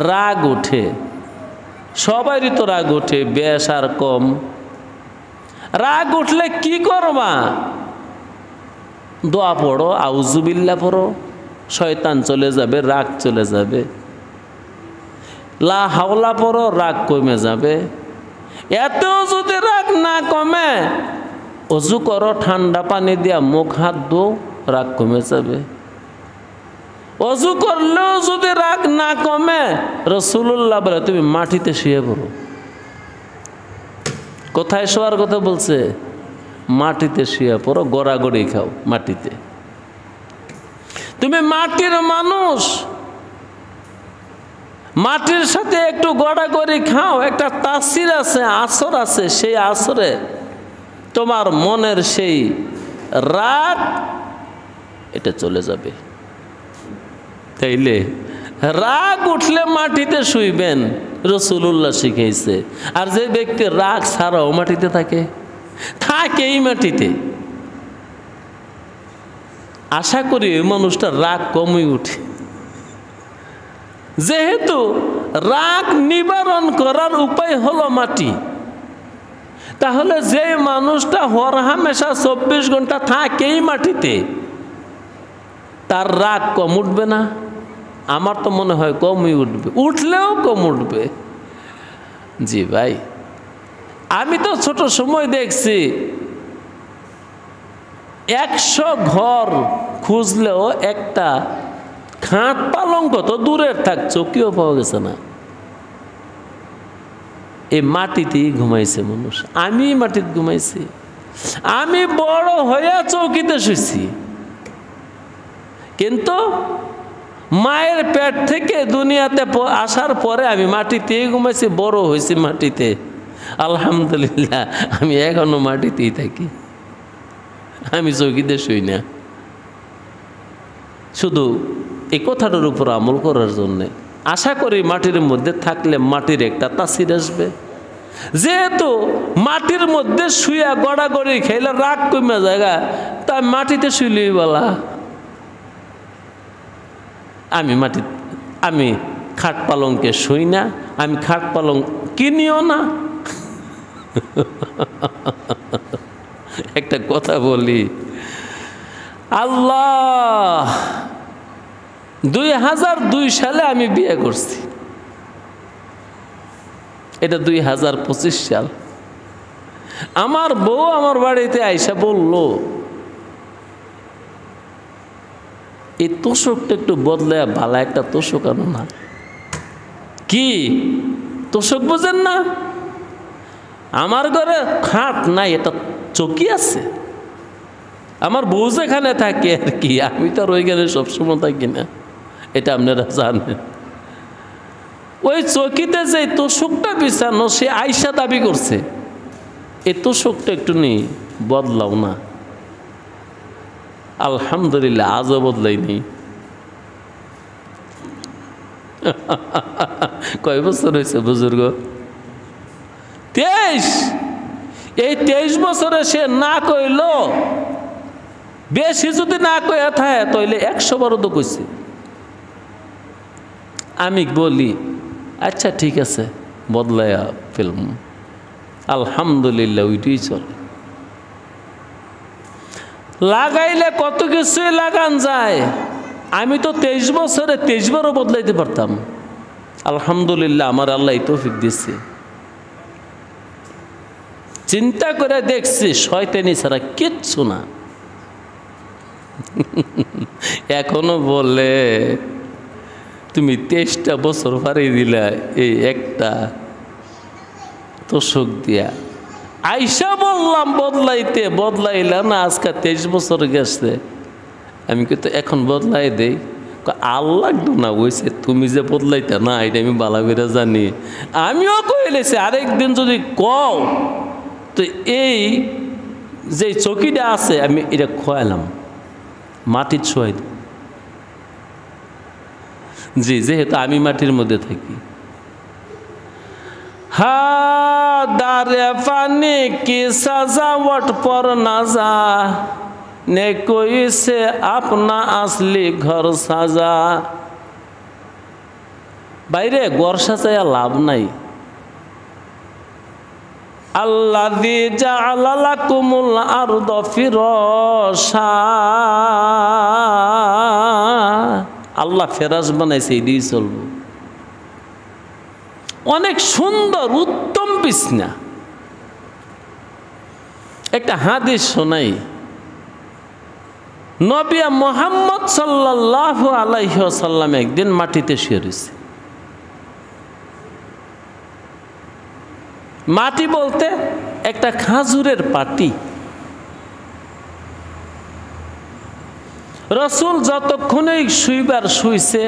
রাগ উঠে। সবারই তো রাগ উঠে, বেশ আর কম। রাগ উঠলে কি করবা? দোয়া পড়ো, আউযুবিল্লাহ পড়ো, শয়তান চলে যাবে, রাগ চলে যাবে। লা হাওলা পড়ো, রাগ কমে যাবে। এতেও যদি রাগ না কমে, অজু করো, ঠান্ডা পানি দিয়া মুখ হাত ধো, রাগ কমে যাবে। অজু করলেও যদি রাগ না কমে, রাসূলুল্লাহ বলে তুমি মাটিতে শুয়ে পড়ো। কোথায় শোয়ার কথা বলছে? মাটিতে শুয়ে পড়ো, গড়াগড়ি খাও মাটিতে। তুমি মাটির মানুষ, মাটির সাথে একটু গড়াগড়ি খাও, একটা তাসির আছে, আসর আছে, সেই আসরে তোমার মনের সেই রাগ এটা চলে যাবে। তাইলে রাগ উঠলে মাটিতে শুইবেন, রাসূলুল্লাহ শিখাইছে। আর যে ব্যক্তির রাগ ছাড়াও মাটিতে থাকে, থাকেই মাটিতে, আশা করি ওই মানুষটার রাগ কমই উঠে। যেহেতু রাগ নিবারণ করার উপায় হলো মাটি, তাহলে যে মানুষটা হরহামেশা 24 ঘন্টা থাকেই মাটিতে, তার রাগ কম উঠবে না? আমার তো মনে হয় কমই উঠবে, উঠলেও কম উঠবে। জি ভাই, আমি তো ছোট সময় দেখছি 100 ঘর খুঁজলেও একটা খাট পালঙ্ক তো দূরের থাক, চৌকিও পাওয়া গেছে না। এই মাটিতেই ঘুমাইছে মানুষ। আমি মাটিতে ঘুমাইছি, আমি বড় হইয়া চৌকিতে শুইছি, কিন্তু মায়ের পেট থেকে দুনিয়াতে আসার পরে আমি মাটিতেই ঘুমাইছি, বড় হয়েছি মাটিতে। আলহামদুলিল্লাহ, আমি এখনো মাটিতেই থাকি, আমি চৌকিতে শুই না। শুধু এই কথাটার উপর আমল করার জন্যে আশা করি মাটির মধ্যে থাকলে মাটির একটা তাসির আসবে। যেহেতু মাটির মধ্যে শুয়া গড়াগড়ি খেলে রাগ কমে জায়গা, তা মাটিতে শুইলেই বলা। আমি খাট পালঙ্কে শুই না, আমি খাট পালঙ্ক কিনিও না। একটা কথা বলি, আল্লাহ 2002 সালে আমি বিয়ে করছি, এটা 2025 সাল। আমার বউ আমার বাড়িতে আইসা বলল, এই তোষকটা একটু বদলে ভালো একটা তোষক আনো না। কি তোষক বোঝেন না? আমার ঘরে খাট নাই, এটা চৌকি আছে। আমার বউ যেখানে থাকে আর কি, আমি তো আর ওইখানে সবসময় থাকি না, এটা আপনারা জানেন। ওই চকিতে যে তোষকটা বিছানো সে আয়সা দাবি করছে এই তোষকটা একটু নেই বদলাও না। আলহামদুলিল্লাহ আজও বদলাইনি। কয় বছর হয়েছে বুজুর্গ? 23। এই 23 বছরে সে না কইল, বেশি যদি না কইয়া থাকে তাইলে 100 বারও তো কইছে। আমি বলি আচ্ছা ঠিক আছে বদলাইয়া ফেলব, আলহামদুলিল্লাহ ওইটাই চল। লাগাইলে কত কিছুই লাগান যায়। আমি তো 23 বছরে 23 বারও বদলাইতে পারতাম। আলহামদুলিল্লাহ আমার আল্লাহ তৌফিক দিচ্ছে। চিন্তা করে দেখছি শয়তানি ছাড়া কিচ্ছু না। এখনো বলে তুমি 23টা বছর পাড়ি দিলা এই একটা তোষক দিয়া। আইসা বললাম বদলাইতে, বদলাইলা না, আজকে 23 বছর গেছে। আমি কিন্তু এখন বদলাই দেই। আল্লাহ না বইছে তুমি যে বদলাইতে না এটা আমি বালা করে জানি। আমিও কইলেছি আরেকদিন যদি কও তো এই যে চকিটা আছে আমি এটা খোয়ালাম, মাটির ছোঁয়াই দিই। জি, যেহেতু আমি মাটির মধ্যে থাকি। হা দারে পানি কি সাজাওয়াট পর না যা ने कोई से अपना असली घर साजा। বাইরে ঘর সাজায়া লাভ নাই। আল্লাযী জাআলা লাকুমুল আরদা ফিরাশা, আল্লাহ ফেরাশ বানাইছে, এটাই চলবো। অনেক সুন্দর উত্তম বিছনা। একটা হাদিস শোনাই। নবী মুহাম্মদ সাল্লাল্লাহু আলাইহি ওয়াসাল্লাম একদিন মাটিতে শুয়ে রয়েছে। মাটি বলতে একটা খাজুরের পাটি। রসুল যতক্ষণে শুইবার শুইছে,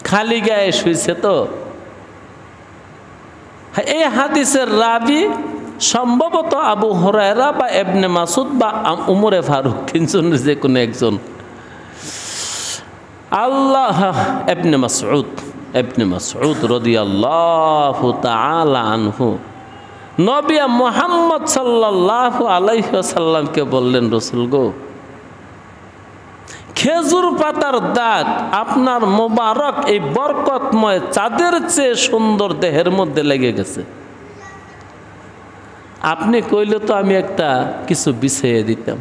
খালি গায়ে শুইছে। তো এই হাদিসের রাবি সম্ভবত আবু হুরায়রা বা ইবনে মাসউদ বা উমরে ফারুক, তিনজনের যে কোনো একজন। আল্লাহ ইবনে মাসউদ রাদিয়াল্লাহু তাআলা আনহু নবী মুহাম্মদ সাল্লাল্লাহু আলাইহি ওয়াসাল্লামকে বললেন, রাসূল গো, খেজুর পাতার দাগ আপনার মোবারক এই বরকতময় চাঁদের চেয়ে সুন্দর দেহের মধ্যে লেগে গেছে। আপনি কইলে তো আমি একটা কিছু বিছিয়ে দিতাম।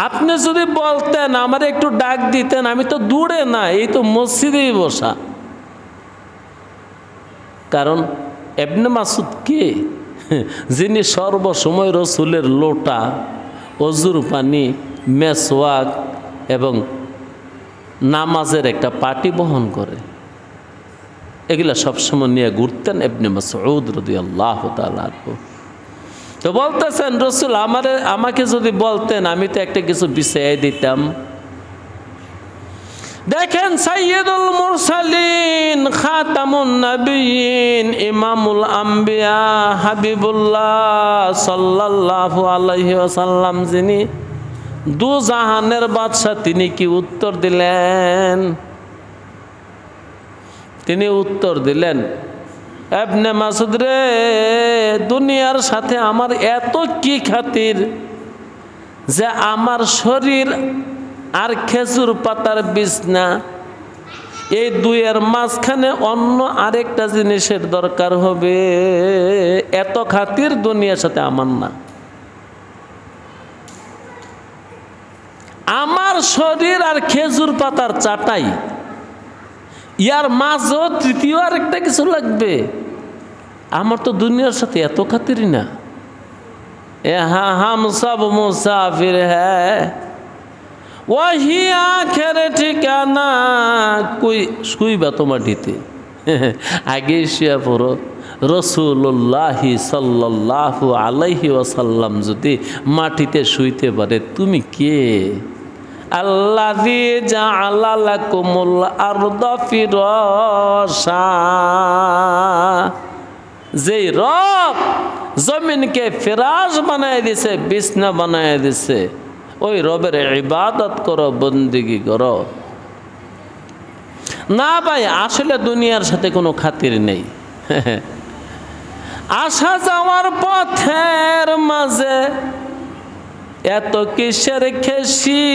আপনি যদি বলতেন আমার একটু ডাক দিতেন, আমি তো দূরে না, এই তো মসজিদেই বসা। কারণ ইবনে মাসউদ কে? যিনি সর্বসময় রসুলের লোটা, অজুর পানি, মেসওয়াক এবং নামাজের একটা পাটি বহন করে, এগুলা সবসময় নিয়ে ঘুরতেন ইবনে মাসউদ রাদিয়াল্লাহু তাআলা আনহু। তো বলতেছেন, রসুল আমাকে যদি বলতেন আমি তো একটা কিছু বিছিয়ে দিতাম। দেখেন সাইয়্যিদুল মুরসালিন, খাতামুন নবিয়্যিন, ইমামুল আম্বিয়া, হাবিবুল্লাহ সাল্লাল্লাহু আলাইহি ওয়াসাল্লাম, যিনি দু জাহানের বাদশা, তিনি কি উত্তর দিলেন? তিনি উত্তর দিলেন, ইবনে মাসউদ রে, দুনিয়ার সাথে আমার এত কি খাতির যে আমার শরীর আর খেজুর পাতার বিছনা, এই দুইয়ের মাঝখানে অন্য আরেকটা জিনিসের দরকার হবে। এত খাতির দুনিয়ার সাথে আমার না। আমার শরীর আর খেজুর পাতার চাটাই, ইয়ার মাঝও তৃতীয় আরেকটা কিছু লাগবে। আমার তো দুনিয়ার সাথে এত খাতিরই না। হ্যাঁ, হাম সব মুসাফির হ্যাঁ, ওয়াহি আখের ঠিকানা। শুইবা তো মাটিতে, আগে শুয়ে পড়ো। রাসূলুল্লাহি সাল্লাল্লাহু আলাইহি ওয়াসাল্লাম যদি মাটিতে শুইতে পারে, তুমি কে? আল্লাযী জাআলা লাকুমুল আরদা ফিরাশা, যেই রব জমিনকে ফিরাশ বানায় দিছে, বিছনা বানায় দিছে, ওই রবের ইবাদত করো, বন্দেগী করো। না ভাই, আসলে দুনিয়ার সাথে কোনো খাতির নেই। আসা যাওয়ার পথের মাঝে এত কিসের খেসি,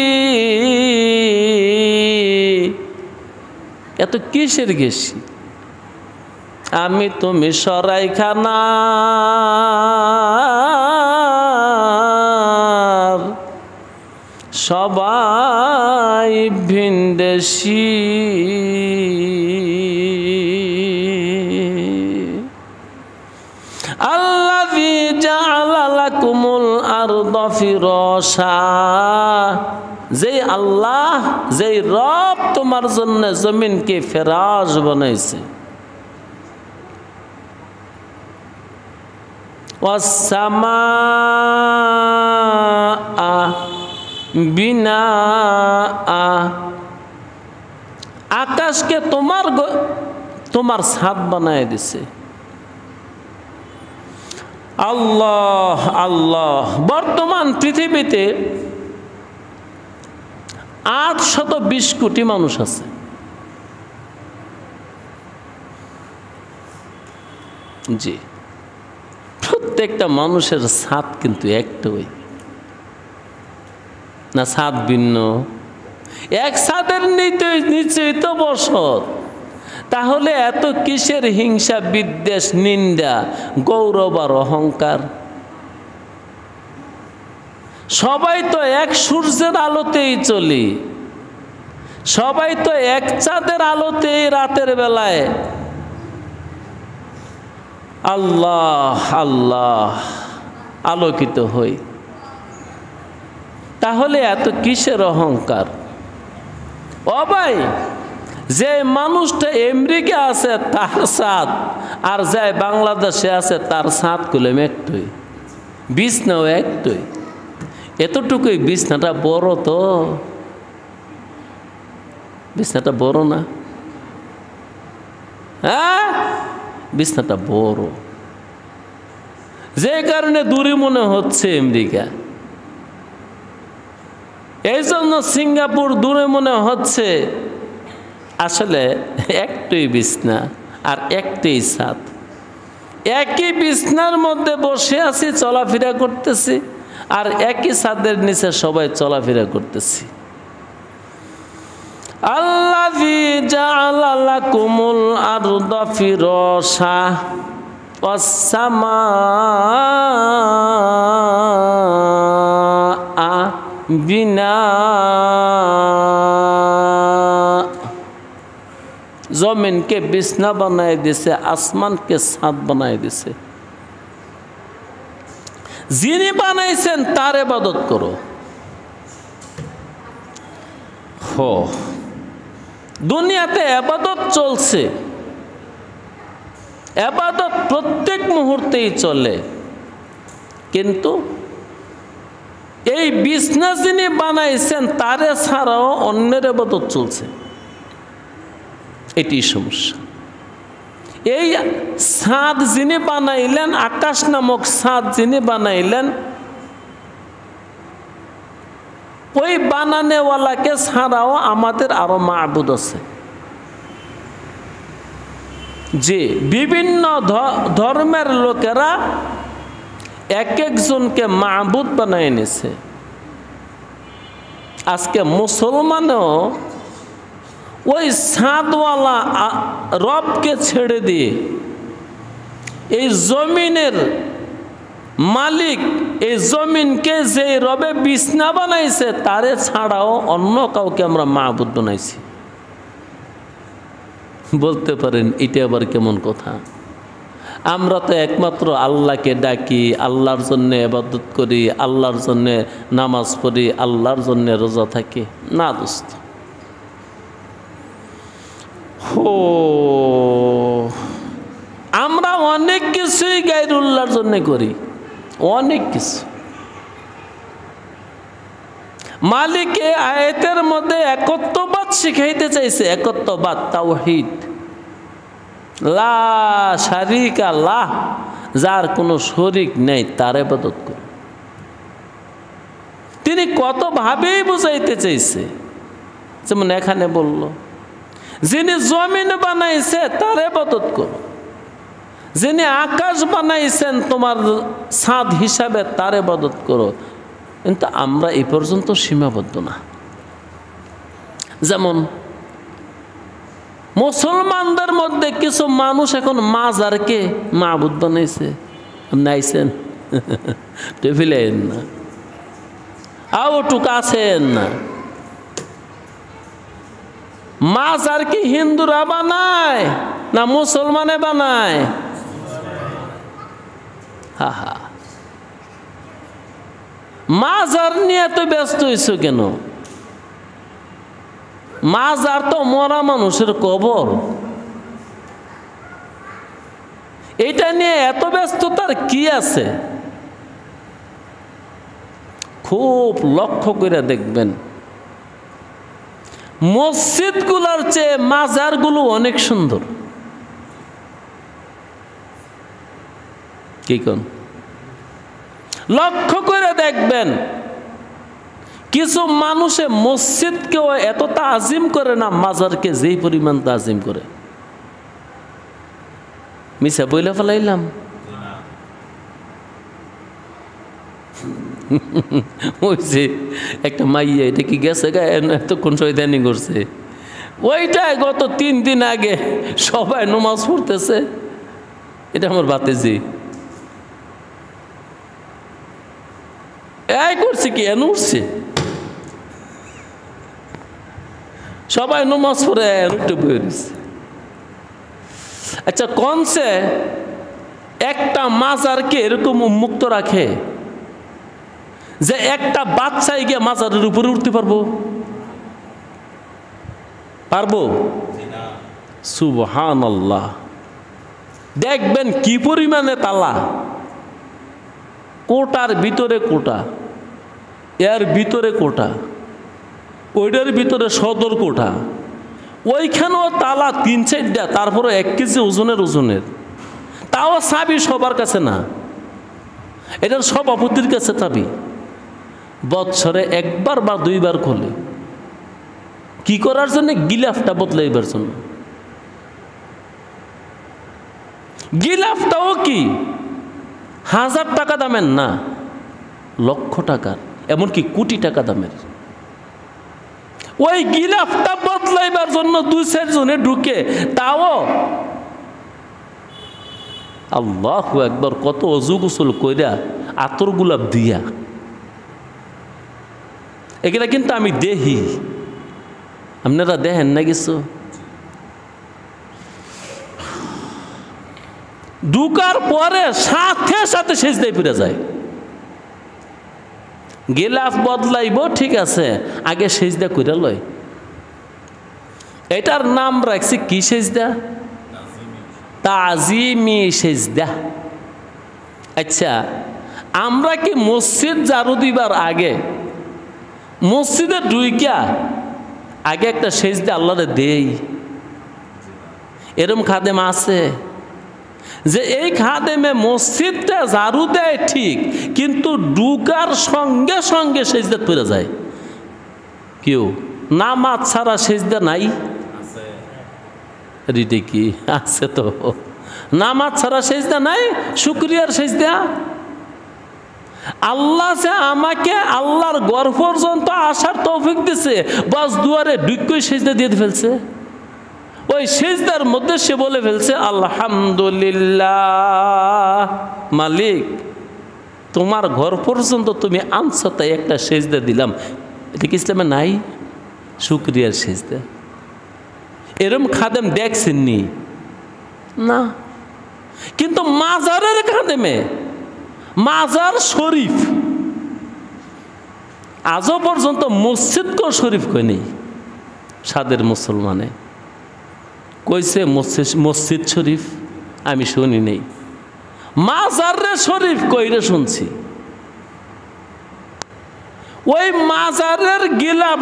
এত কিসের ঘেসি? আমি তুমি সরাইখানা সবাই ভিনদেশি। আল্লাযী জাআলা লাকুমুল আরদা ফিরাশা, যেই আল্লাহ, যেই রব তোমার জন্য জমিনকে ফেরাশ বানাইছে। ওয়াস-সামাআ বিনাআ, আকাশকে তোমার ছাদ বানায় দিছে। আল্লাহ আল্লাহ। বর্তমান পৃথিবীতে 820 কোটি মানুষ আছে। জি, প্রত্যেকটা মানুষের ছাদ কিন্তু একটাই না, ছাদ ভিন্ন। এক ছাদের নিচেই তো বসত, তাহলে এত কিসের হিংসা, বিদ্বেষ, নিন্দা, গৌরব আর অহংকার? সবাই তো এক সূর্যের আলোতেই চলি, সবাই তো এক চাঁদের আলোতেই রাতের বেলায় আল্লাহ আল্লাহ আলোকিত হই। তাহলে এত কিসের অহংকার? ও ভাই, যে মানুষটা আমেরিকা আছে তার ছাদ, আর যে বাংলাদেশে আছে তার ছাদ কুলেম একটুই, বিছনাও একটুই। এতটুকুই বিছনাটা বড়, তো বিছনাটা বড় না? হ্যাঁ, বিছনাটা বড়, যে কারণে দূরে মনে হচ্ছে আমেরিকা। এই জন্য সিঙ্গাপুর দূরে মনে হচ্ছে, আসলে একটাই বিছনা আর একটাই ছাদ। একই বিছনার মধ্যে বসে আছি, চলাফেরা করতেছি, আর একই ছাদের নিচে সবাই চলাফেরা করতেছি। আল্লাযী জাআলা লাকুমুল আরদা ফিরাশা ওয়াস-সামাআ বিনাআ, জমিনকে বিছনা বানায় দিছে, আসমানকে ছাদ বানায় দিছে। যিনি বানাইছেন তার ইবাদত করো। দুনিয়াতে ইবাদত চলছে, ইবাদত প্রত্যেক মুহূর্তেই চলে, কিন্তু এই বিছনা যিনি বানাইছেন তারে ছাড়াও অন্যের ইবাদত চলছে। এটি সমস্যা। এই ছাদ যিনি বানাইলেন, আকাশ নামক ছাদ যিনি বানাইলেন, ওই বানানেওয়ালাকে ছাড়াও আমাদের আরো মাবুদ আছে। যে বিভিন্ন ধর্মের লোকেরা এক একজনকে মাবুদ বানায় নিছে। আজকে মুসলমানও ওই ছাদওয়ালা রবকে ছেড়ে দিয়ে এই জমিনের মালিক, এই জমিনকে যে রবে বিছনা বানাইছে তারে ছাড়াও অন্য কাউকে আমরা মাবুদ বানাইছি। বলতে পারেন এটা আবার কেমন কথা? আমরা তো একমাত্র আল্লাহকে ডাকি, আল্লাহর জন্য ইবাদত করি, আল্লাহর জন্য নামাজ পড়ি, আল্লাহর জন্য রোজা থাকি। না দোস্ত, আমরা অনেক কিছুই গায়রুল্লাহর জন্য করি, অনেক কিছু। মালিকে আয়াতের মধ্যে একত্ববাদ শিখাইতে চাইছে, একত্ববাদ, তাওহীদ, লা শারিকা লাহ, যার কোনো শরীক নেই, তার ইবাদত করো। তিনি কত ভাবেই বুঝাইতে চাইছে। যেমন এখানে বলল, যিনি জমিন বানাইছে তার ইবাদত করো, যিনি আকাশ বানাইছেন তোমার ছাদ হিসাবে তার ইবাদত করো। কিন্তু আমরা এই পর্যন্ত সীমাবদ্ধ না। যেমন মুসলমানদের মধ্যে কিছু মানুষ এখন মাজারকে মাবুদ বানাইছে। আপনি আইছেন টেবিলেন না, আউটুক আছেন না। মাজার কি হিন্দুরা বানায় না মুসলমানে বানায়? হা হা, মাজার নিয়ে তো ব্যস্ত হইছো কেন? মাজার তো মরা মানুষের কবর। এটা নিয়ে এত ব্যস্ততার কি আছে? খুব লক্ষ্য করে দেখবেন, মসজিদগুলোর চেয়ে মাজারগুলো অনেক সুন্দর। কি কোন? লক্ষ্য করে দেখবেন, কিছু মানুষে মসজিদকেও এত তাজিম করে না, মাজারকে যেই পরিমাণ তাজিম করে। মিছা বইলা ফেলাইলাম? ওই যে একটা মাইয়া, এটা কি গেছে গায়ে এতক্ষণ শয়তানি করছে, ওইটাই গত 3 দিন আগে সবাই নামাজ পড়তেছে। এটা আমার বাতেজি এই করছে কি, এন উঠছে, সবাই নামাজ পড়ে উঠে বয়ে দিচ্ছে। আচ্ছা, কনসে একটা মাজারকে এরকম উন্মুক্ত রাখে যে একটা বাচ্চাই গিয়ে মাজারের উপরে উঠতে পারবো? পারবো? সুবহানাল্লাহ। দেখবেন কি পরিমাণে তালা, কোটার ভিতরে কোটা, এর ভিতরে কোটা, ওইটার ভিতরে সদর কোটা, ওইখানেও তালা 3-4টা, তারপরে 1 কেজি ওজনের। তাও চাবি সবার কাছে না, এটার সভাপতির কাছে চাবি। বৎসরে 1 বার বা 2 বার খোলে। কি করার জন্য? গিলাফটা বদলাইবার জন্য। গিলাফটাও কি 1000 টাকা দামের না, লক্ষ টাকার, এমনকি কোটি টাকা দামের। ওই গিলাফটা বদলাইবার জন্য 2-4 জনে ঢুকে, তাও আল্লাহু আকবার, কত অজু গোসল কইরা আতর গোলাপ দিয়া। এগুলা কিন্তু আমি দেখি, আপনারা দেখেন না কিছু? ঢুকার পরে সাথে সাথে সেজদায় পড়ে যায়। গিলাফ বদলাইব ঠিক আছে, আগে সেজদা কইরা লয়। এটার নাম রাখছি কি সেজদা? তাজিমি সেজদা। আচ্ছা, আমরা কি মসজিদ ঝাড়ু দিবার আগে মসজিদে ঢুইকা আগে একটা সেজদা আল্লাহরে দেই? এরম খাদেম আছে যে এই খাদেমে মসজিদটা ঝাড়ু দেয় ঠিক, কিন্তু ঢুকার সঙ্গে সঙ্গে সেজদা পড়ে যায়। কেউ নামাজ ছাড়া সেজদা নাই? রিটে কি আছে? তো নামাজ ছাড়া সেজদা নাই, শুকরিয়ার সেজদা। আল্লাহ যে আমাকে আল্লাহর ঘর পর্যন্ত আসার তৌফিক দিছে, বাস দুয়ারে ঢুকই সেজদা দিয়ে ফেলছে। ওই সেজদার মধ্যে সে বলে ফেলছে, আলহামদুলিল্লাহ, মালিক তোমার ঘর পর্যন্ত তুমি আনছো, তাই একটা সেজদা দিলাম। এটা কি ইসলামে নাই? শুকরিয়ার সেজদা। এরম খাদেম দেখছেননি? না। কিন্তু মাজারের খাদেমে, মাজার শরীফ আজও পর্যন্ত মসজিদকেও শরীফ কই নেই। সাদের মুসলমানে কইছে মসজিদ শরীফ, আমি শুনি নেই। মাজারে শরীফ কইরে শুনছি। ওই মাজারের গিলাফ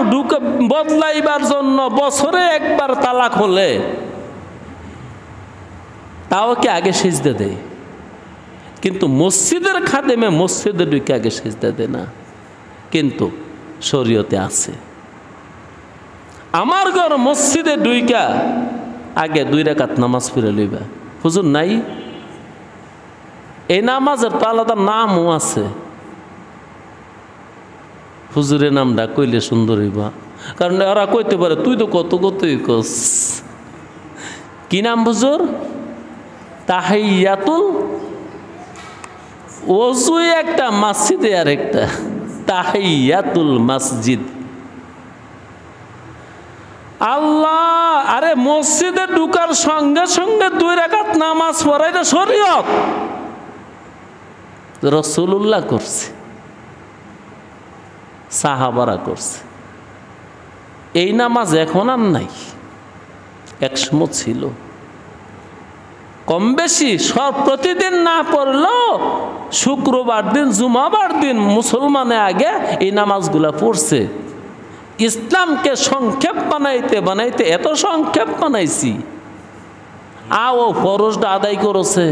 বদলাইবার জন্য বছরে একবার তালা খোলে, তাও কি আগে সিজদা দেয়? কিন্তু মসজিদের খাদেমে মসজিদে ঢুকে আগে সিজদা দেয় না। কিন্তু শরীয়তে আছে, আমার ঘর মসজিদে ঢুইকা আগে 2 রাকাত নামাজ পড়ে লইবা। হুজুর নাই, এই নামাজের তো আলাদা নামও আছে। হুজুরের নামটা কইলে সুন্দর হইবা, কারণ ওরা কইতে পারে তুই তো কতই কস। কি নাম হুজুর? তাহিয়াতুল ওযু একটা, মসজিদে আর একটা তাহিয়াতুল মসজিদ। আল্লাহ, আরে মসজিদে ঢুকার সঙ্গে সঙ্গে 2 রাকাত নামাজ পড়াইটা শরীয়ত, রাসূলুল্লাহ করছে, সাহাবারা করছে। এই নামাজ এখন আর নাই, একসময় ছিল। কম বেশি সব প্রতিদিন না পড়লেও শুক্রবার দিন, জুমাবার দিন মুসলমানে আগে এই নামাজগুলা পড়ছে। ইসলামকে সংক্ষেপ বানাইতে বানাইতে এত সংক্ষেপ বানাইছি, ও ফরজটা আদায় করেছে।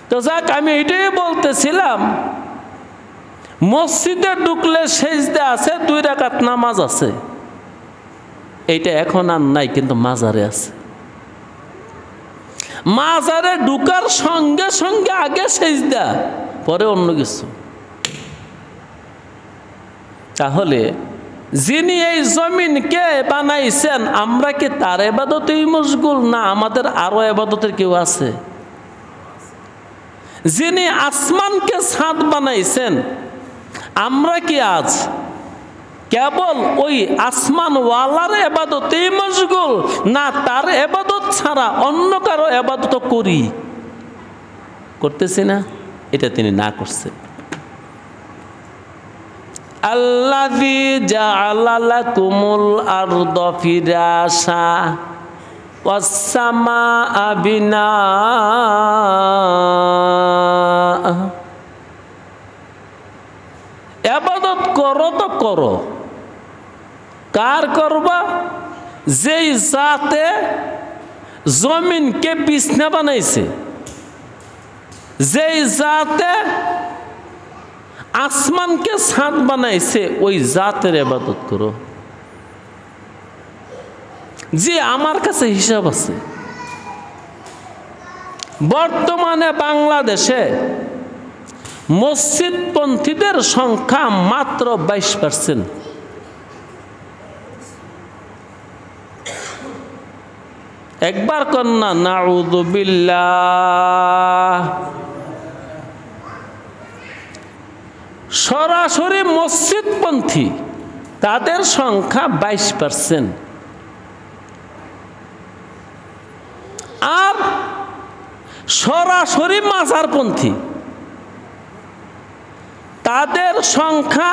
তো যাক, আমি এটাই বলতেছিলাম, মসজিদে ঢুকলে সেজদা আছে, 2 রাকাত নামাজ আছে। এইটা এখন আর নাই, কিন্তু মাজারে আছে। মাজারে ঢুকার সঙ্গে সঙ্গে আগে সেজদা, পরে অন্য কিছু। তাহলে যিনি এই জমিনকে বানাইছেন, আমরা কি তার ইবাদতেই মশগুল, না আমাদের আরো ইবাদতের কেউ আছে? যিনি আসমানকে ছাদ বানাইছেন, আমরা কি আজ কেবল ওই আসমানওয়ালার ইবাদতেই মশগুল, না তার ইবাদত ছাড়া অন্য কারো ইবাদত করি? করতেছি না? এটা তিনি না করছেন। আল্লাযী জাআলা লাকুমুল আরদা ফিরাশা ওয়াস সামাআ বিনাআ। ইবাদত করো তো করো, কার করবা? যেই জাতে জমিনকে বিছনা বানাইছে, যেই জাতে আসমানকে ছাদ বানাইছে, ওই জাতের ইবাদত করো। জি, আমার কাছে হিসাব আছে, বর্তমানে বাংলাদেশে মসজিদপন্থীদের সংখ্যা মাত্র 22%। একবার কন্যা নাউযুবিল্লাহ। সরাসরি মসজিদপন্থী তাদের সংখ্যা 22%। আর সরাসরি মাজারপন্থী তাদের সংখ্যা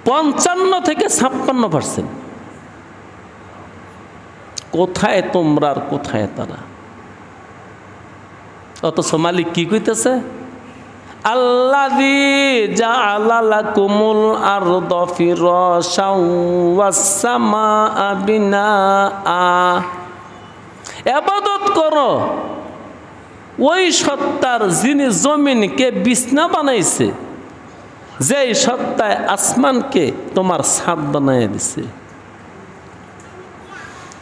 55 থেকে 56%। কোথায় তোমরা আর কোথায় তারা? অথচ মালিক কি কইতেছে? আল্লাযী জাআলা লাকুমুল আরদা ফিরাশাও ওয়াস সামাআ বিনাআ। ইবাদত করো ওই সত্তার যিনি জমিনকে বিছনা বানাইছে, যেই সত্তায় আসমানকে তোমার ছাদ বানাইয়া দিছে।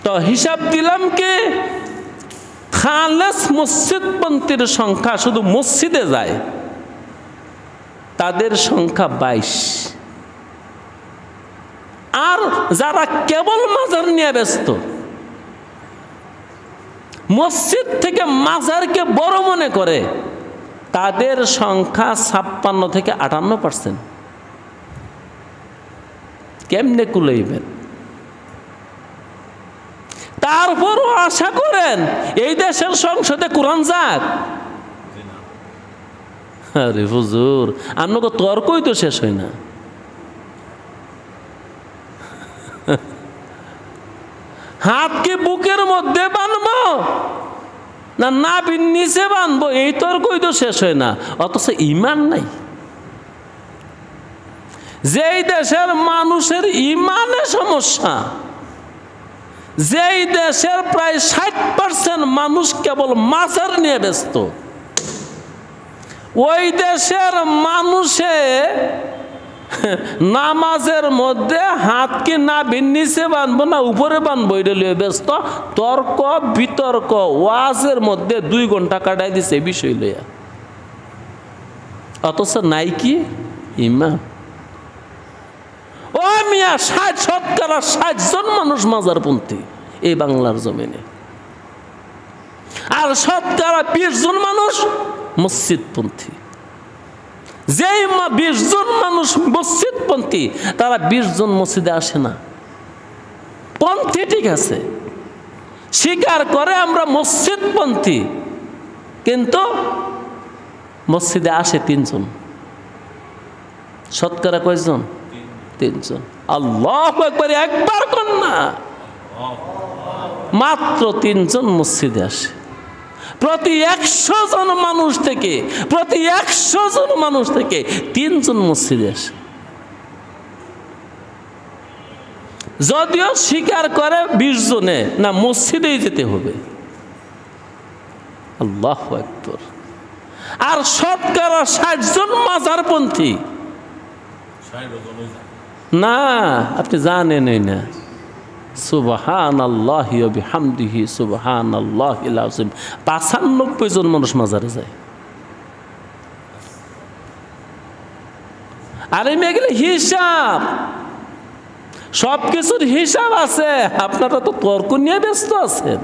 তো হিসাব দিলাম কি, খালেস মসজিদপন্থীর সংখ্যা, শুধু মসজিদে যায় তাদের সংখ্যা 22। আর যারা কেবল মাজার নিয়ে ব্যস্ত, মসজিদ থেকে মাজারকে বড় মনে করে, তাদের সংখ্যা 56 থেকে 58%। কেমনে কুলাইবেন? তারপরও আশা করেন এই দেশের সংসদে কোরআন যাক? আরে হুজুর, আপনাকে তর্কই তো শেষ হয় না। হাত কি বুকের মধ্যে বানবো না নাভির নিচে বানবো, এই তর্কই তো শেষ হয় না। অথচ ইমান নাই। যেই দেশের মানুষের ইমানে সমস্যা, যেই দেশের প্রায় 60% মানুষ কেবল মাজার নিয়ে ব্যস্ত, ওই দেশের মানুষে নামাজের মধ্যে হাত কি না নিচে বানবো না উপরে বানবো এটা লিয়ে ব্যস্ত, তর্ক বিতর্ক ওয়াজের মধ্যে 2 ঘন্টা কাটাই দিছে বিষয় লইয়া। অথচ নাই কি ইমান। ও মিয়া 60% মানুষ মাজারপন্থী এই বাংলার জমিনে, আর 20% মানুষ মসজিদপন্থী। যেই 20 জন মানুষ মসজিদপন্থী, তারা 20 জন মসজিদে আসে না। পন্থী ঠিক আছে, স্বীকার করে আমরা মসজিদপন্থী, কিন্তু মসজিদে আসে 3 জন। শতকরা কয়জন? 3 জন। আল্লাহু আকবার, একবার কোন না, মাত্র 3 জন মসজিদে আসে। প্রতি 100 জন মানুষ থেকে 3 জন মসজিদে আসে। যদিও স্বীকার করে 20 জনে, না মসজিদেই যেতে হবে। আল্লাহু আকবার। আর 60% জন মাজারপন্থী। না, আপনি জানেনই না। সুবহানাল্লাহি ওয়া বিহামদিহি সুবহানাল্লাহিল আযীম। 95 জন মানুষ মাজারে যায়। আর এই মেয়েগুলো হিসাব, সবকিছুর হিসাব আছে। আপনারা তো তর্ক নিয়ে ব্যস্ত আছেন,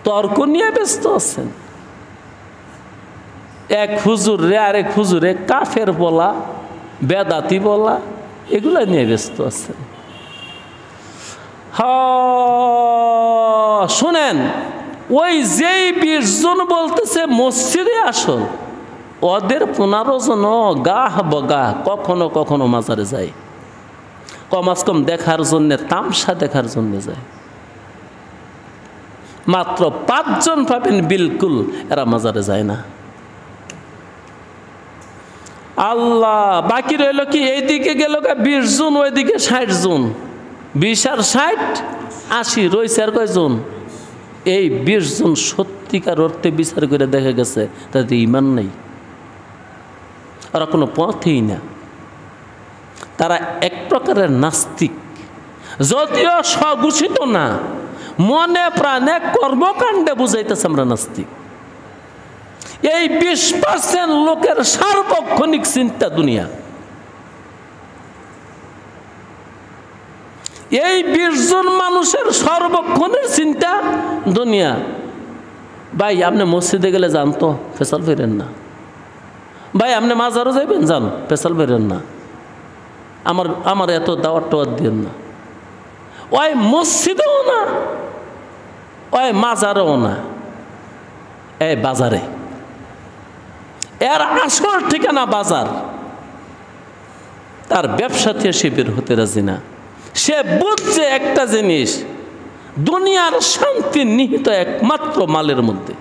তর্ক নিয়ে ব্যস্ত আছেন। এক হুজুর রে আরেক হুজুরে কাফের বলা, বেদাতি বলা, এগুলা নিয়ে ব্যস্ত আছেন। শোনেন, ওই যেই 20 জন বলতেছে মসজিদে আসল, ওদের 15 জন গাহ বগা কখনো কখনো মাজারে যায়, কমাস কম দেখার জন্যে, তামসা দেখার জন্য যায়। মাত্র 5 জন পাবেন বিলকুল এরা মাজারে যায় না। আল্লাহ, বাকি রইল কি? এইদিকে গেল 20 জন, ওইদিকে 60 জন। 20 আর 60 80, রয়েছে আর কয়জন? এই 20 জন সত্যিকার অর্থে বিচার করে দেখা গেছে তাদের ইমান নেই, ওরা কোনো পথেই না। তারা এক প্রকারের নাস্তিক, যদিও স্বঘোষিত না, মনে প্রাণে কর্মকাণ্ডে বুঝাইতেছে আমরা নাস্তিক। এই 20% লোকের সার্বক্ষণিক চিন্তা দুনিয়া। এই 20 জন মানুষের সর্বক্ষণের চিন্তা দুনিয়া। ভাই আপনি মসজিদে গেলে যান তো, ফেসাল ফেরেন না। ভাই আপনি মাজারও যাইবেন, যান, ফেসাল ফেরেন না। আমার এত দাওয়াত টাওয়াত দিন না। ওই মসজিদেও না, ওই মাজারেও না, এই বাজারে। এর আসল ঠিকানা বাজার। তার ব্যবসা থেকে সে বের হতে রাজি না। সে বুঝছে একটা জিনিস, দুনিয়ার শান্তি নিহিত একমাত্র মালের মধ্যে।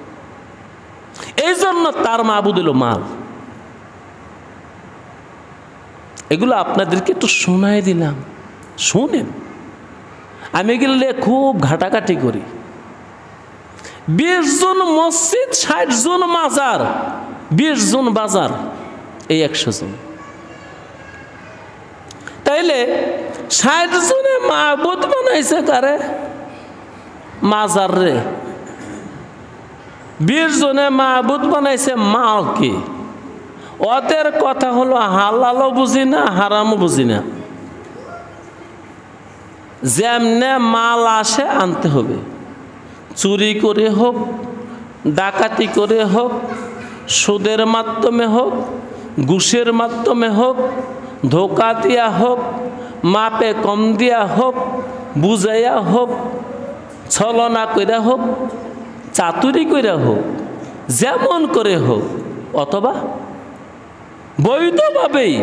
এই জন্য তার মাবুদ হলো মাল। এগুলো আপনাদেরকে একটু শোনাই দিলাম, শুনেন। আমি গেলে খুব ঘাটাঘাটি করি। 20 জন মসজিদ, 60 জন মাজার, 20 জন বাজার, এই 100 জন। তাইলে 60 জনে মাবুদ বানাইছে কারে? মাজার রে। 20 জনে মাবুদ বানাইছে মালকে। ওদের কথা হলো হালালও বুঝি না, হারামও বুঝি না। যেমনে মাল আসে আনতে হবে, চুরি করে হোক, ডাকাতি করে হোক, সুদের মাধ্যমে হোক, ঘুষের মাধ্যমে হোক, ধোকা দিয়া হোক, মাপে কম দিয়া হোক, বুঝাইয়া হোক, ছলনা কইরা হোক, চাতুরি কইরা হোক, যেমন করে হোক, অথবা বৈধভাবেই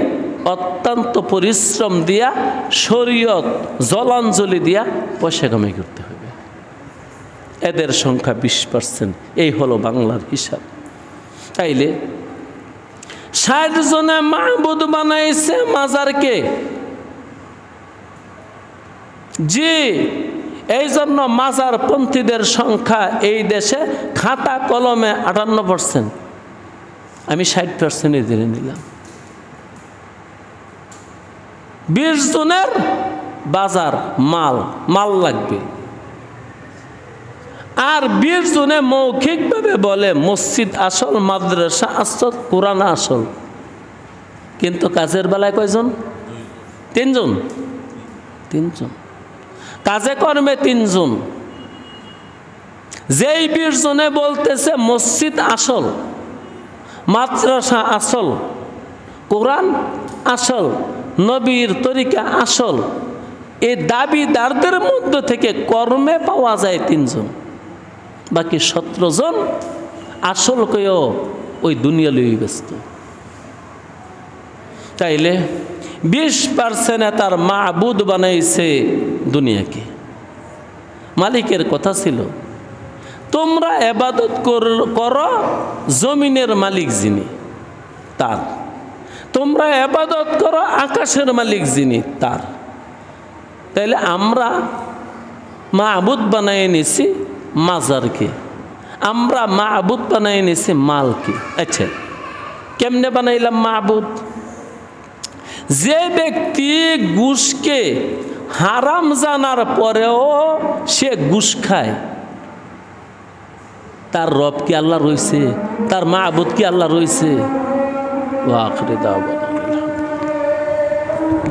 অত্যন্ত পরিশ্রম দিয়া, শরীয়ত জলাঞ্জলি দিয়া পয়সা কামাই করতে হবে। এদের সংখ্যা 20%। এই হলো বাংলার হিসাব। তাইলে 60 জনে মাহবুদ বানাইছে মাজারকে। জি, এই জন্য মাজারপন্থীদের সংখ্যা এই দেশে খাতা কলমে 58%, আমি 60% ধরে নিলাম। 20 জনের বাজার মাল লাগবে, আর 20 জনে মৌখিকভাবে বলে মসজিদ আসল, মাদ্রাসা আসল, কোরআন আসল, কিন্তু কাজের বেলায় কয়জন? 3 জন। 3 জন কাজে কর্মে 3 জন। যেই 20 জনে বলতেছে মসজিদ আসল, মাদ্রাসা আসল, কোরআন আসল, নবীর তরিকা আসল, এই দাবিদারদের মধ্যে থেকে কর্মে পাওয়া যায় 3 জন। বাকি 17 জন আসল কেউ ওই দুনিয়া লই ব্যস্ত। তাইলে 20% তার মাবুদ বানাইছে দুনিয়াকে। মালিকের কথা ছিল তোমরা ইবাদত করো জমিনের মালিক যিনি তার, তোমরা ইবাদত করো আকাশের মালিক যিনি তার। তাইলে আমরা মাবুদ বানাই নিছি মাজারকে, আমরা মাবুদ বানাই নিছি মালকে। আচ্ছা, কেমনে বানাইলাম মাবুদ? যে ব্যক্তি ঘুষকে হারাম জানার পরেও সে ঘুষ খায়, তার রব কি আল্লাহ রয়েছে? তার মাবুদ কি আল্লাহ রয়েছে? ওয়া আখিরি দাওয়া।